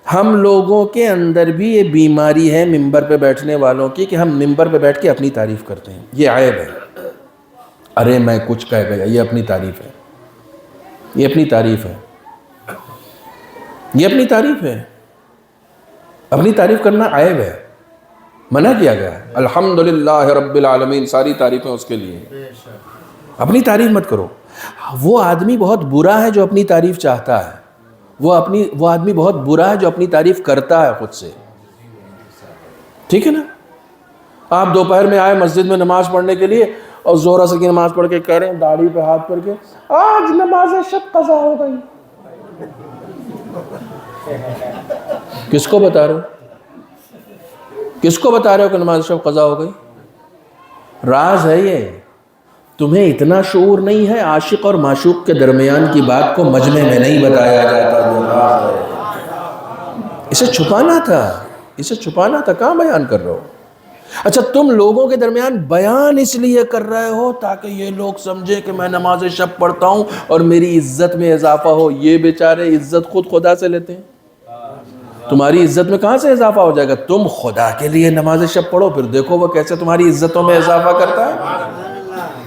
ہم لوگوں کے اندر بھی یہ بیماری ہے ممبر پہ بیٹھنے والوں کی کہ ہم ممبر پہ بیٹھ کے اپنی تعریف کرتے ہیں. یہ عیب ہے. ارے میں کچھ کہہ گیا, یہ اپنی تعریف ہے. یہ اپنی تعریف ہے. یہ اپنی تعریف ہے. اپنی تعریف کرنا عیب ہے, منع کیا گیا ہے. الحمدللہ رب العالمین, ساری تعریفیں اس کے لیے. اپنی تعریف مت کرو. وہ آدمی بہت برا ہے جو اپنی تعریف چاہتا ہے. وہ آدمی بہت برا ہے جو اپنی تعریف کرتا ہے خود سے. ٹھیک ہے نا. آپ دوپہر میں آئے مسجد میں نماز پڑھنے کے لیے اور ظہر عصر کی نماز پڑھ کے کہہ رہے ہیں داڑھی پہ ہاتھ کر کے, آج نماز شب قضا ہو گئی. کس کو بتا رہے ہو؟ کس کو بتا رہے ہو کہ نماز شب قضا ہو گئی؟ راز ہے یہ. تمہیں اتنا شعور نہیں ہے, عاشق اور معشوق کے درمیان کی بات کو مجمع میں نہیں بتایا جاتا. راز ہے. اسے چھپانا تھا, اسے چھپانا تھا. کہاں بیان کر رہے ہو؟ اچھا تم لوگوں کے درمیان بیان اس لیے کر رہے ہو تاکہ یہ لوگ سمجھے کہ میں نماز شب پڑھتا ہوں اور میری عزت میں اضافہ ہو. یہ بیچارے عزت خود خدا سے لیتے ہیں. تمہاری عزت میں کہاں سے اضافہ ہو جائے گا؟ تم خدا کے لیے نماز شب پڑھو, پھر دیکھو وہ کیسے تمہاری عزتوں میں اضافہ کرتا ہے.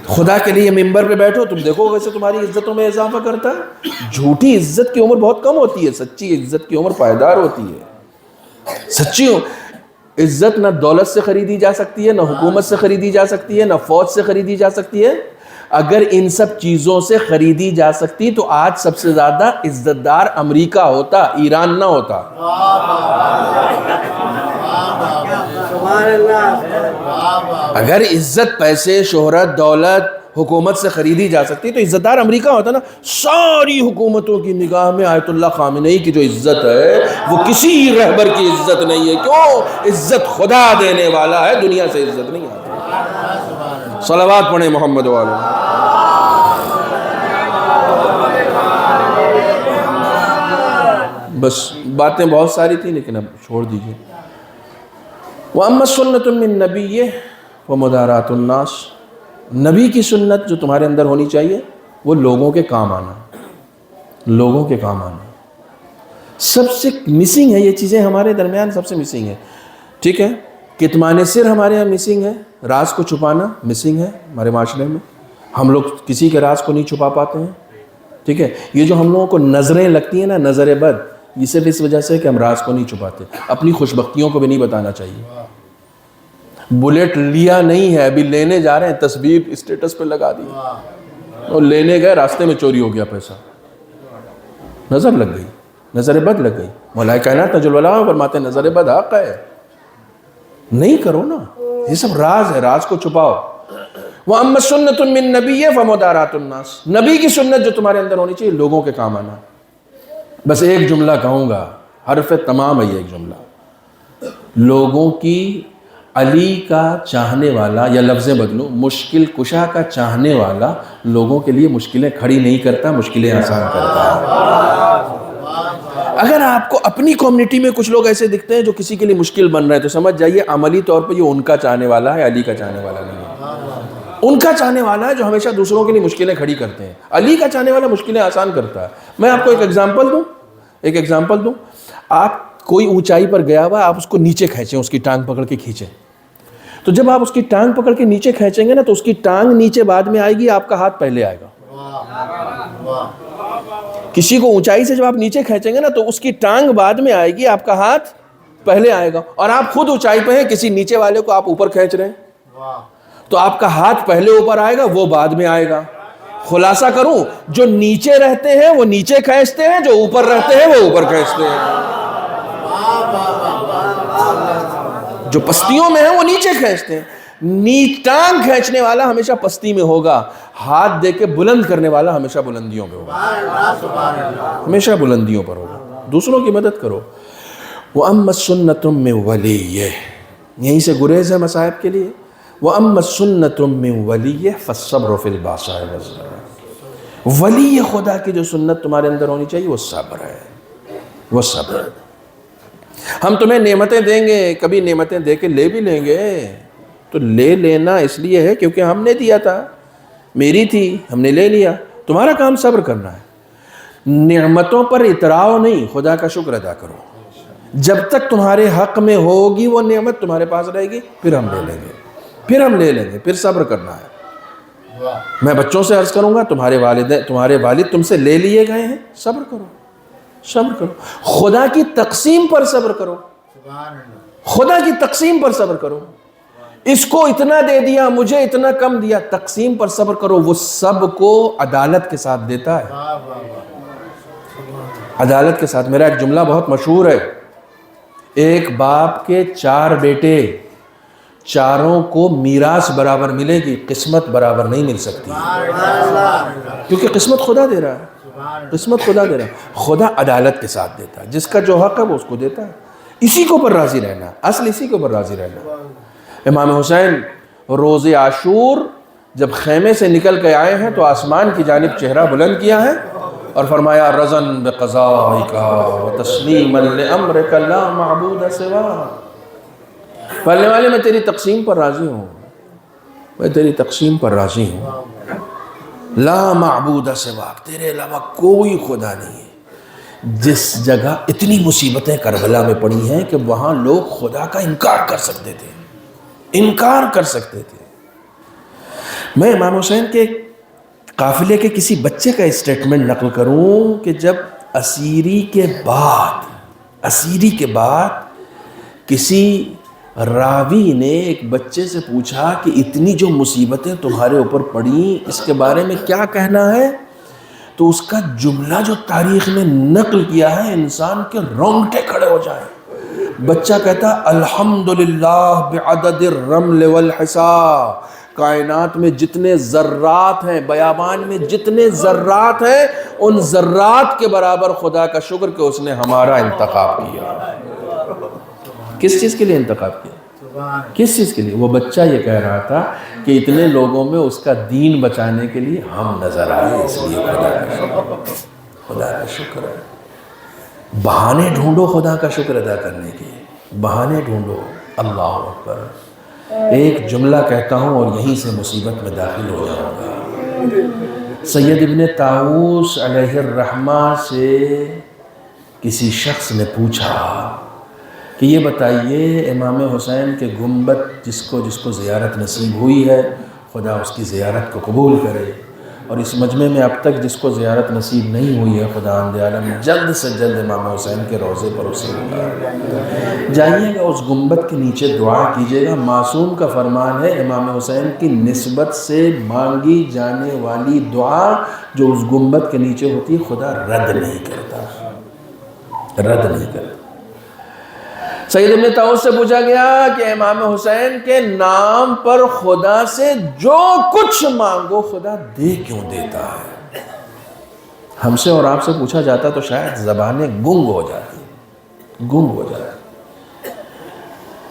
خدا کے لیے ممبر پہ بیٹھو, تم دیکھو ویسے تمہاری عزتوں میں اضافہ کرتا ہے. جھوٹی عزت کی عمر بہت کم ہوتی ہے, سچی عزت کی عمر پائیدار ہوتی ہے. سچی عزت نہ دولت سے خریدی جا سکتی ہے, نہ حکومت سے خریدی جا سکتی ہے, نہ فوج سے خریدی جا سکتی ہے. اگر ان سب چیزوں سے خریدی جا سکتی تو آج سب سے زیادہ عزت دار امریکہ ہوتا, ایران نہ ہوتا. اگر عزت پیسے, شہرت, دولت, حکومت سے خریدی جا سکتی تو عزت دار امریکہ ہوتا نا. ساری حکومتوں کی نگاہ میں آیت اللہ خامنئی کی جو عزت ہے وہ کسی رہبر کی عزت نہیں ہے. کیوں؟ عزت خدا دینے والا ہے, دنیا سے عزت نہیں آتی. صلوات پڑھیں محمد والے. بس باتیں بہت ساری تھیں لیکن اب چھوڑ دیجئے. وَأَمَّا السُّنَّةُ مِن نَبِيِّهِ وَمُدَارَاتُ النَّاسِ. نبی کی سنت جو تمہارے اندر ہونی چاہیے وہ لوگوں کے کام آنا. لوگوں کے کام آنا سب سے مسنگ ہے. یہ چیزیں ہمارے درمیان سب سے مسنگ ہے. ٹھیک ہے, کتمان سر ہمارے یہاں مسنگ ہے. راز کو چھپانا مسنگ ہے ہمارے معاشرے میں. ہم لوگ کسی کے راز کو نہیں چھپا پاتے ہیں. ٹھیک ہے, یہ جو ہم لوگوں کو نظریں لگتی ہیں نا, نظر بد, یہ صرف اس وجہ سے کہ ہم راز کو نہیں چھپاتے. اپنی خوش بختیوں کو بھی نہیں بتانا چاہیے. بلیٹ لیا نہیں ہے, ابھی لینے جا رہے ہیں, تصویر اسٹیٹس پہ لگا دی اور لینے گئے, راستے میں چوری ہو گیا پیسہ. نظر لگ گئی, نظر بد لگ گئی. مولا کائنات نجل العلماء فرماتے ہیں نظر بد حق ہے, نہیں کرو نا. یہ سب راز ہے, راز کو چھپاؤ. وَأَمَّا السُّنَّةُ مِن نَبِيِّهِ فَمُدَارَاتُ النَّاسِ. نبی کی سنت جو تمہارے اندر ہونی چاہیے لوگوں کے کام آنا. بس ایک جملہ کہوں گا, حرف تمام ہے یہ ایک جملہ. لوگوں کی علی کا چاہنے والا، یا لفظیں بدلوں، مشکل کشا کا چاہنے والا لوگوں کے لیے مشکلیں کھڑی نہیں کرتا، مشکلیں آسان کرتا ہے۔ اگر آپ کو اپنی کمیونٹی میں کچھ لوگ ایسے دکھتے ہیں جو کسی کے لیے مشکل بن رہے ہیں، تو سمجھ جائیے عملی طور پہ یہ ان کا چاہنے والا ہے، علی کا چاہنے والا نہیں ہے۔ ان کا چاہنے والا ہے جو ہمیشہ دوسروں کے لیے مشکلیں کھڑی کرتے ہیں، علی کا چاہنے والا مشکلیں آسان کرتا ہے۔ میں آپ کو ایک ایگزامپل دوں، آپ کوئی اونچائی پر گیا ہوا، آپ اس کو نیچے کھینچیں، اس کی ٹانگ پکڑ کے کھینچیں، تو جب آپ اس کی ٹانگ پکڑ کے نیچے کھینچیں گے نا، تو اس کی ٹانگ نیچے بعد میں آئے گی، آپ کا ہاتھ پہلے آئے گا۔ کسی کو اونچائی سے جب آپ نیچے کھینچیں گے نا، تو اس کی ٹانگ بعد میں آئے گی، آپ کا ہاتھ پہلے آئے گا۔ اور آپ خود اونچائی پہ ہیں، کسی نیچے والے کو آپ اوپر کھینچ رہے ہیں، تو آپ کا ہاتھ پہلے اوپر آئے گا، وہ بعد میں آئے گا۔ خلاصہ کروں، جو نیچے رہتے ہیں وہ نیچے کھینچتے ہیں، جو اوپر رہتے ہیں وہ اوپر کھینچتے ہیں۔ جو پستیوں میں ہیں وہ نیچے کھینچتے ہیں۔ ٹانگ کھینچنے والا ہمیشہ پستی میں ہوگا، ہاتھ دے کے بلند کرنے والا ہمیشہ بلندیوں میں ہوگا، ہمیشہ بلندیوں پر ہوگا۔ دوسروں کی مدد کرو۔ وَأَمَّا السُّنَّةُ مِنْ وَلِيِّهِ، یہیں سے گریز ہے مصائب کے لیے۔ وَأَمَّا السُّنَّةُ مِنْ وَلِيِّهِ فَالصَّبْرُ فِي الْبَأْسَاءِ وَالضَّرَّاءِ، ولی خدا کی جو سنت تمہارے اندر ہونی چاہیے وہ صبر ہے، وہ صبر ہے۔ ہم تمہیں نعمتیں دیں گے، کبھی نعمتیں دے کے لے بھی لیں گے، تو لے لینا اس لیے ہے کیونکہ ہم نے دیا تھا، میری تھی، ہم نے لے لیا۔ تمہارا کام صبر کرنا ہے، نعمتوں پر اتراؤ نہیں، خدا کا شکر ادا کرو۔ جب تک تمہارے حق میں ہوگی وہ نعمت تمہارے پاس رہے گی، پھر ہم لے لیں گے، پھر صبر کرنا ہے۔ میں بچوں سے عرض کروں گا، تمہارے والد تم سے لے لیے گئے ہیں، صبر کرو، صبر کرو، خدا کی تقسیم پر صبر کرو، خدا کی تقسیم پر صبر کرو۔ اس کو اتنا دے دیا، مجھے اتنا کم دیا، تقسیم پر صبر کرو، وہ سب کو عدالت کے ساتھ دیتا ہے، عدالت کے ساتھ۔ میرا ایک جملہ بہت مشہور ہے، ایک باپ کے 4 بیٹے، چاروں کو میراث برابر ملے گی، قسمت برابر نہیں مل سکتی، کیونکہ قسمت خدا دے رہا ہے، قسمت خدا دے رہا ہے۔ خدا عدالت کے ساتھ دیتا ہے، جس کا جو حق ہے وہ اس کو دیتا ہے۔ اسی کے اوپر راضی رہنا، اصل اسی کے اوپر راضی رہنا۔ امام حسین روز عاشور جب خیمے سے نکل کے آئے ہیں تو آسمان کی جانب چہرہ بلند کیا ہے اور فرمایا رضن بقضائک وتسلیما لامرک لا معبود سوا۔ پڑھنے والے میں تیری تقسیم پر راضی ہوں، میں تیری تقسیم پر راضی ہوں، لا معبود سوا، تیرے علاوہ کوئی خدا نہیں ہے۔ جس جگہ اتنی مصیبتیں کربلا میں پڑی ہیں کہ وہاں لوگ خدا کا انکار کر سکتے تھے، انکار کر سکتے تھے۔ میں امام حسین کے قافلے کے کسی بچے کا اسٹیٹمنٹ نقل کروں کہ جب اسیری کے بعد کسی راوی نے ایک بچے سے پوچھا کہ اتنی جو مصیبتیں تمہارے اوپر پڑیں اس کے بارے میں کیا کہنا ہے، تو اس کا جملہ جو تاریخ نے نقل کیا ہے انسان کے رونگٹے کھڑے ہو جائیں۔ بچہ کہتا الحمدللہ بعدد الرمل والحصا، کائنات میں جتنے ذرات ہیں، بیابان میں جتنے ذرات ہیں، ان ذرات کے برابر خدا کا شکر کہ اس نے ہمارا انتخاب کیا۔ کس چیز کے لیے انتخاب کیا؟ کس چیز کے لیے؟ وہ بچہ یہ کہہ رہا تھا کہ اتنے لوگوں میں اس کا دین بچانے کے لیے ہم نظر آئے، اس لیے خدا کا شکر ہے۔ بہانے ڈھونڈو خدا کا شکر ادا کرنے کے، بہانے ڈھونڈو۔ اللہ اکبر۔ ایک جملہ کہتا ہوں اور یہیں سے مصیبت میں داخل ہو جاؤں گا۔ سید ابن طاووس علیہ الرحمہ سے کسی شخص نے پوچھا کہ یہ بتائیے امام حسین کے گنبد جس کو زیارت نصیب ہوئی ہے، خدا اس کی زیارت کو قبول کرے، اور اس مجمع میں اب تک جس کو زیارت نصیب نہیں ہوئی ہے، خدا عالم جلد سے جلد امام حسین کے روضے پر اسے جائیے گا، اس گنبد کے نیچے دعا کیجیے گا۔ معصوم کا فرمان ہے نہیں امام حسین کی نسبت سے مانگی جانے والی دعا جو اس گنبد کے نیچے ہوتی ہے خدا رد نہیں کرتا، رد نہیں کرتا۔ سید ابن طاووس سے پوچھا گیا کہ امام حسین کے نام پر خدا سے جو کچھ مانگو خدا دے کیوں دیتا ہے؟ ہم سے اور آپ سے پوچھا جاتا تو شاید زبانیں گنگ ہو جاتی، گنگ ہو جاتی۔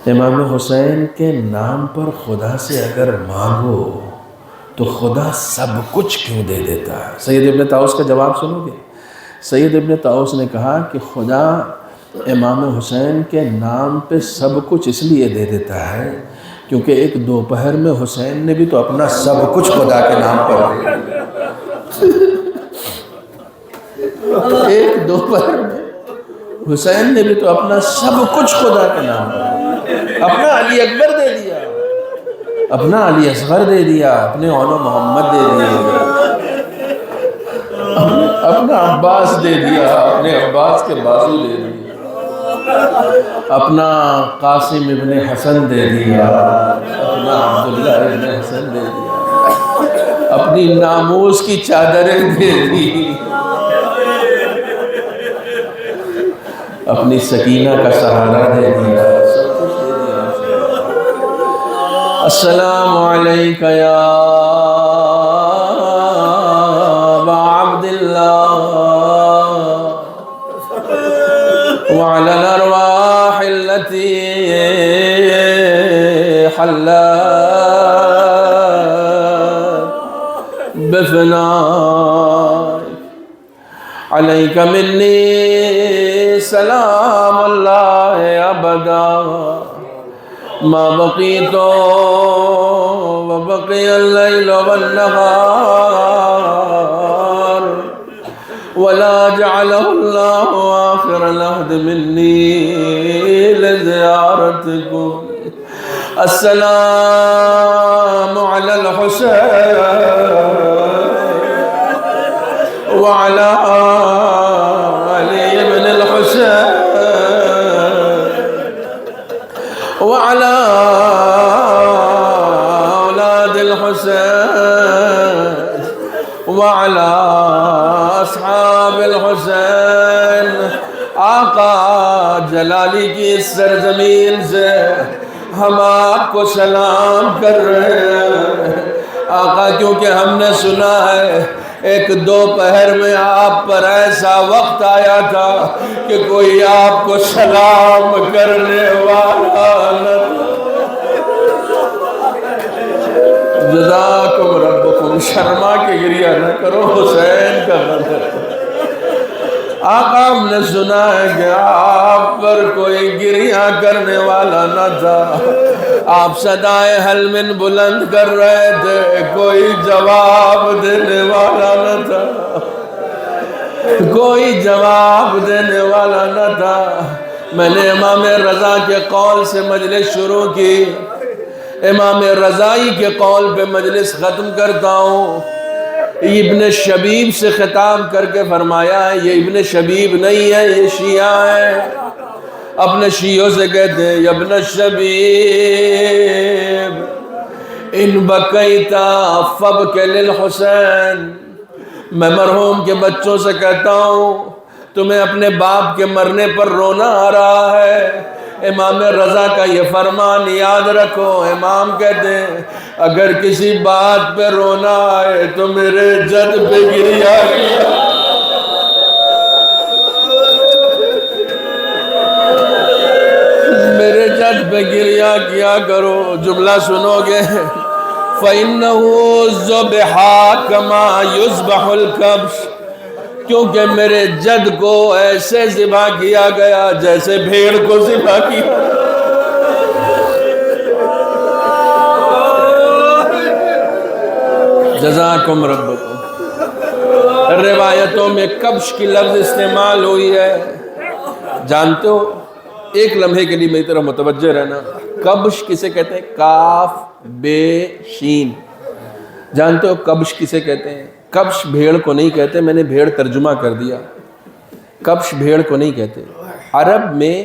امام حسین کے نام پر خدا سے اگر مانگو تو خدا سب کچھ کیوں دے دیتا ہے؟ سید ابن طاؤس کا جواب سنو گے؟ سید ابن طاؤس نے کہا کہ خدا امام حسین کے نام پہ سب کچھ اس لیے دے دیتا ہے کیونکہ ایک دوپہر میں حسین نے بھی تو اپنا سب کچھ خدا کے نام پر دیا۔ ایک دوپہر میں حسین نے بھی تو اپنا سب کچھ خدا کے نام پر دیا، اپنا علی اکبر دے دیا، اپنا علی اصغر دے دیا، اپنے اولو محمد دے دیا، اپنا عباس دے دیا، اپنے عباس کے بازو دے دیا، اپنا قاسم ابن حسن دے دیا، اپنا عبداللہ ابن حسن دے دیا، اپنی ناموس کی چادریں دے دی، اپنی سکینہ کا سہارا دے دیا، سب کچھ دے دیا۔ السلام علیکہ یا ابا عبداللہ وعلی الارواح التي حلت بفنائك عليك مني سلام الله أبدا ما بقيت وبقي الليل والنهار ولا جعله الله آخر العهد مني لزيارتكم السلام على الحسين وعلى علي بن الحسين وعلى أولاد الحسين وعلى أصحاب الحسين۔ آقا جلالی کی اس سرزمین سے ہم آپ کو سلام کر رہے ہیں آقا، کیونکہ ہم نے سنا ہے ایک دوپہر میں آپ پر ایسا وقت آیا تھا کہ کوئی آپ کو سلام کرنے والا نہ تھا۔ جزاکم ربکم، شرما کے گریہ نہ کرو، حسین کا غم ہے۔ آقا ہم نے سنا ہے کہ آپ پر کوئی گریہ کرنے والا نہ تھا، آپ صدائے حل من بلند کر رہے تھے، کوئی جواب دینے والا نہ تھا، کوئی جواب دینے والا نہ تھا۔ میں نے امام رضا کے قول سے مجلس شروع کی، امام رضائی کے قول پہ مجلس ختم کرتا ہوں۔ ابن شبیب سے خطاب کر کے فرمایا ہے، یہ ابن شبیب نہیں ہے، یہ شیعہ ہے۔ اپنے شیعوں سے کہتے ہیں ابن شبیب ان بقیتا فبک للحسین، میں مرحوم کے بچوں سے کہتا ہوں تمہیں اپنے باپ کے مرنے پر رونا آ رہا ہے، امام رضا کا یہ فرمان یاد رکھو۔ امام کہتے ہیں اگر کسی بات پہ رونا آئے تو میرے جد پہ گریہ کیا، میرے جد پہ گریہ کیا کرو۔ جملہ سنو گے، فَإِنَّهُ ذُبِحَ كَمَا يُذْبَحُ الْكَبْشُ، کیونکہ میرے جد کو ایسے ذبح کیا گیا جیسے بھیڑ کو ذبح کیا۔ جزاکم ربکم۔ روایتوں میں کبش کی لفظ استعمال ہوئی ہے، جانتے ہو؟ ایک لمحے کے لیے میری طرف متوجہ رہنا، کبش کسے کہتے ہیں؟ کاف بے شین، جانتے ہو کبش کسے کہتے ہیں؟ کبش بھیڑ کو نہیں کہتے، میں نے بھیڑ ترجمہ کر دیا، کبش بھیڑ کو نہیں کہتے۔ عرب میں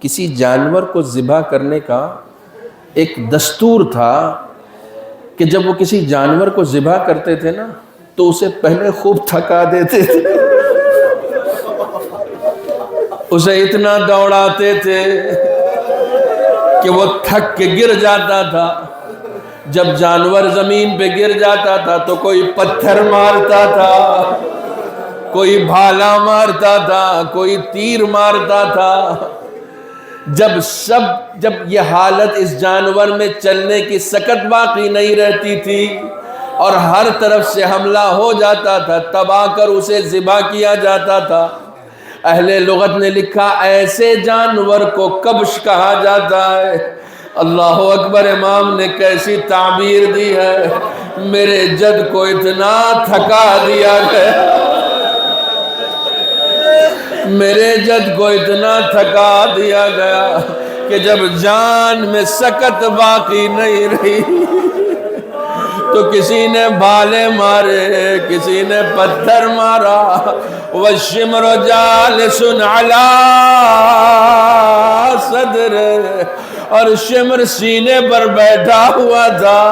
کسی جانور کو ذبح کرنے کا ایک دستور تھا کہ جب وہ کسی جانور کو ذبح کرتے تھے نا تو اسے پہلے خوب تھکا دیتے تھے، اسے اتنا دوڑاتے تھے کہ وہ تھک کے گر جاتا تھا۔ جب جانور زمین پہ گر جاتا تھا تو کوئی پتھر مارتا تھا، کوئی بھالا مارتا تھا، کوئی تیر مارتا تھا، جب یہ حالت اس جانور میں چلنے کی سکت باقی نہیں رہتی تھی اور ہر طرف سے حملہ ہو جاتا تھا، تب آ کر اسے ذبح کیا جاتا تھا۔ اہل لغت نے لکھا ایسے جانور کو کبش کہا جاتا ہے۔ اللہ اکبر، امام نے کیسی تعبیر دی ہے، میرے جد کو اتنا تھکا دیا گیا، میرے جد کو اتنا تھکا دیا گیا کہ جب جان میں سکت باقی نہیں رہی تو کسی نے بھالے مارے، کسی نے پتھر مارا۔ وَالشِّمْرُ جَالِسٌ عَلَىٰ صَدْرِهِ، اور شمر سینے پر بیٹھا ہوا تھا،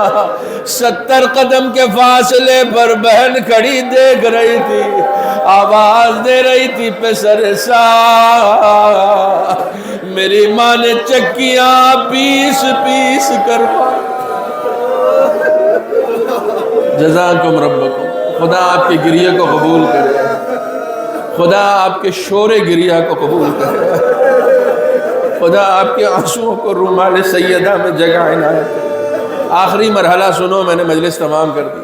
70 قدم کے فاصلے پر بہن کھڑی دیکھ رہی تھی، آواز دے رہی تھی پسر سا، میری ماں نے چکیاں پیس پیس کر جزاکم ربکم۔ خدا آپ کی گریہ کو قبول کرے، خدا آپ کے شور گریہ کو قبول کرے، خدا آپ کے آنسوؤں کو رومال سیدہ میں جگہ عنایت کرے۔ آخری مرحلہ سنو، میں نے مجلس تمام کر دی۔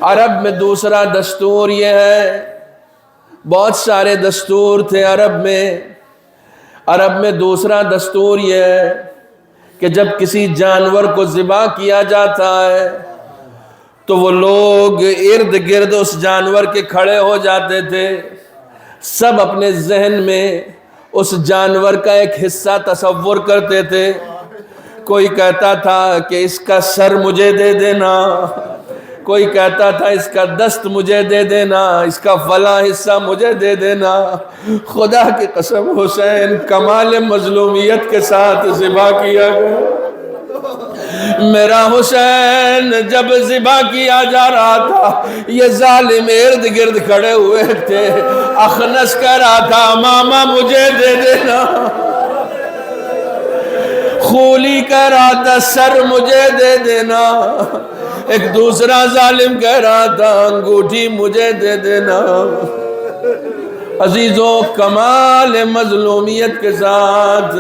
عرب میں دوسرا دستور یہ ہے، بہت سارے دستور تھے عرب میں دوسرا دستور یہ ہے کہ جب کسی جانور کو ذبح کیا جاتا ہے تو وہ لوگ ارد گرد اس جانور کے کھڑے ہو جاتے تھے، سب اپنے ذہن میں اس جانور کا ایک حصہ تصور کرتے تھے۔ کوئی کہتا تھا کہ اس کا سر مجھے دے دینا، کوئی کہتا تھا اس کا دست مجھے دے دینا، اس کا فلاں حصہ مجھے دے دینا۔ خدا کی قسم حسین کمال مظلومیت کے ساتھ ذبح کیا گیا۔ میرا حسین جب ذبح کیا جا رہا تھا، یہ ظالم ارد گرد کھڑے ہوئے تھے، اخنس کہہ رہا تھا ماما مجھے دے دینا، خولی کہہ رہا تھا سر مجھے دے دینا، ایک دوسرا ظالم کہہ رہا تھا انگوٹھی مجھے دے دینا۔ عزیزوں، کمال مظلومیت کے ساتھ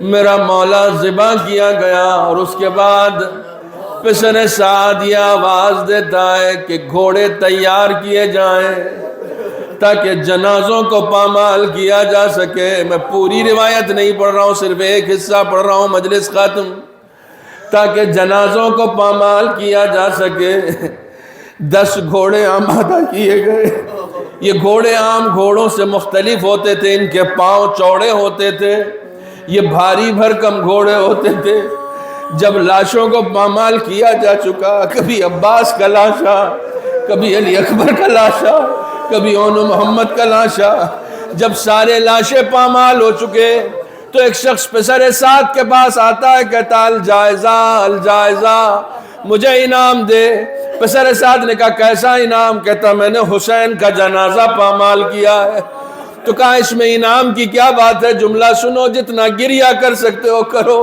میرا مولا ذبح کیا گیا، اور اس کے بعد پسر سعد یہ آواز دیتا ہے کہ گھوڑے تیار کیے جائیں تاکہ جنازوں کو پامال کیا جا سکے۔ میں پوری روایت نہیں پڑھ رہا ہوں، صرف ایک حصہ پڑھ رہا ہوں، مجلس ختم۔ تاکہ جنازوں کو پامال کیا جا سکے 10 گھوڑے آمادہ کیے گئے۔ یہ گھوڑے عام گھوڑوں سے مختلف ہوتے تھے، ان کے پاؤں چوڑے ہوتے تھے، یہ بھاری بھرکم گھوڑے ہوتے تھے۔ جب لاشوں کو پامال کیا جا چکا، کبھی عباس کا لاشا، کبھی علی اکبر کا لاشا، کبھی اون محمد کا لاشا، جب سارے لاشیں پامال ہو چکے تو ایک شخص پسر سعد کے پاس آتا ہے، کہتا الجائزہ مجھے انعام دے۔ پسر سعد نے کہا کیسا انعام؟ کہتا میں نے حسین کا جنازہ پامال کیا ہے۔ تو کہا اس میں انعام کی کیا بات ہے؟ جملہ سنو، جتنا گریہ کر سکتے ہو کرو۔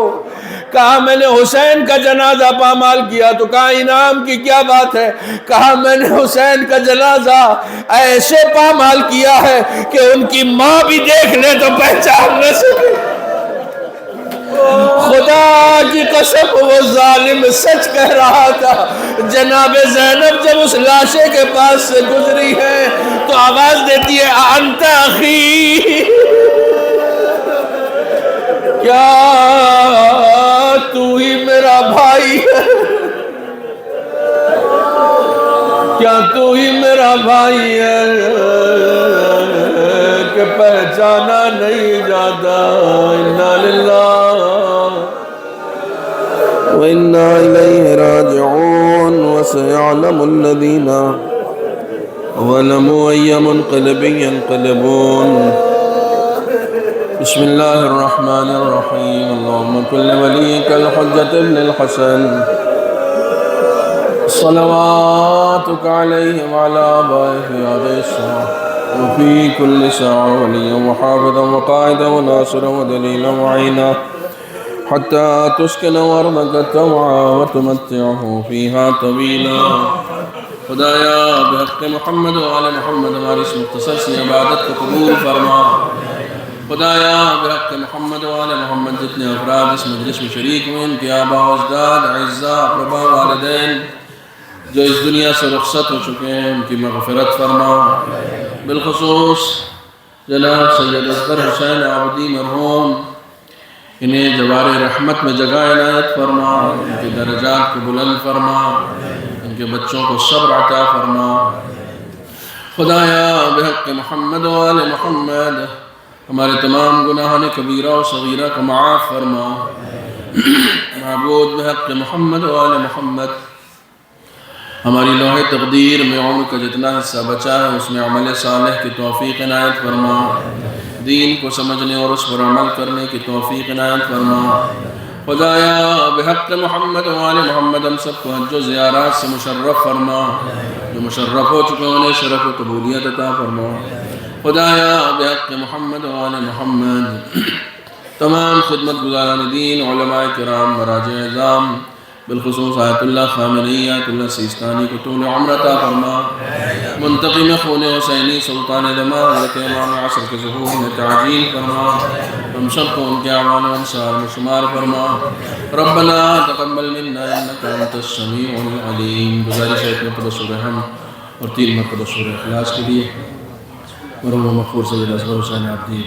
کہا میں نے حسین کا جنازہ پامال کیا۔ تو کہا انعام کی کیا بات ہے؟ کہا میں نے حسین کا جنازہ ایسے پامال کیا ہے کہ ان کی ماں بھی دیکھ لے تو پہچان نہ سکے۔ خدا کی قسم وہ ظالم سچ کہہ رہا تھا۔ جناب زینب جب اس لاشے کے پاس سے گزری ہے تو آواز دیتی ہے انت اخی، کیا تو ہی میرا بھائی ہے؟ کیا تو ہی میرا بھائی ہے کہ پہچانا نہیں جاتا؟ انا للہ وَإِنَّا إِلَيْهِ رَاجِعُونَ وَسَيَعْلَمُ الَّذِينَ ظَلَمُوا أَيَّ مُنقَلِبٍ يَنقَلِبُونَ۔ بسم اللہ الرحمن الرحیم۔ اللہم کن لولیک الحجۃ ابن الحسن صلواتک علیہ وعلی آبائہ علیہ السلام وفی کل ساعہ ولیا وحافظا وقائدا وناصرا ودلیلا وعینا حتى تسكن أرضك طوعا وتمتعه فيها طويلا۔ خدایا بحق محمد وآل محمد ہماری اس مختصر سی عبادت کو قبول فرما۔ خدایا بحق محمد محمد و آل محمد جتنے افراد اس مجلس میں شریک ہوئے ان کے آباء و اجداد اعزاء اقرباء والدین جو اس دنیا سے رخصت ہو چکے ہیں ان کی مغفرت فرما، بالخصوص جناب سید اصغر حسین عابدی مرحوم انہیں جوار رحمت میں جگہ عنایت فرما، ان کے درجات کو بلند فرما، ان کے بچوں کو صبر عطا فرما۔ خدایا بحق محمد و آل محمد ہمارے تمام گناہان کبیرہ و صغیرہ کو معاف فرما۔ معبود بحق محمد و آل محمد ہماری لوح تقدیر میں عمر کا جتنا حصہ بچا ہے اس میں عمل صالح کی توفیق عنایت فرما، دین کو سمجھنے اور اس پر عمل کرنے کی توفیق عنایت فرما۔ خدایا بحق محمد و آل محمد ہم سب کو حج و زیارات سے مشرف فرما، جو مشرف ہو چکے انہیں شرف و قبولیت عطا فرما۔ خدایا بحق محمد و آل محمد تمام خدمت گزاران دین، علماء کرام، مراجع اعظام، بالخصوص آیت اللہ خامنئی، آیت اللہ سیستانی کو طول عمر عطا فرما۔ منتقم خون حسینی سلطان دماغ حضرت امام عصر کے ظہور میں تعجیل فرما، ہم سب کو ان کے اعوان و انصار میں شمار فرما۔ ربنا تقبل منا انک انت السمیع العلیم۔ گزارش ہے ایک مرتبہ سورہ حمد اور 3 مرتبہ سورہ اخلاص کے لیے۔ مرحوم مغفور سید اصغر حسین عابدی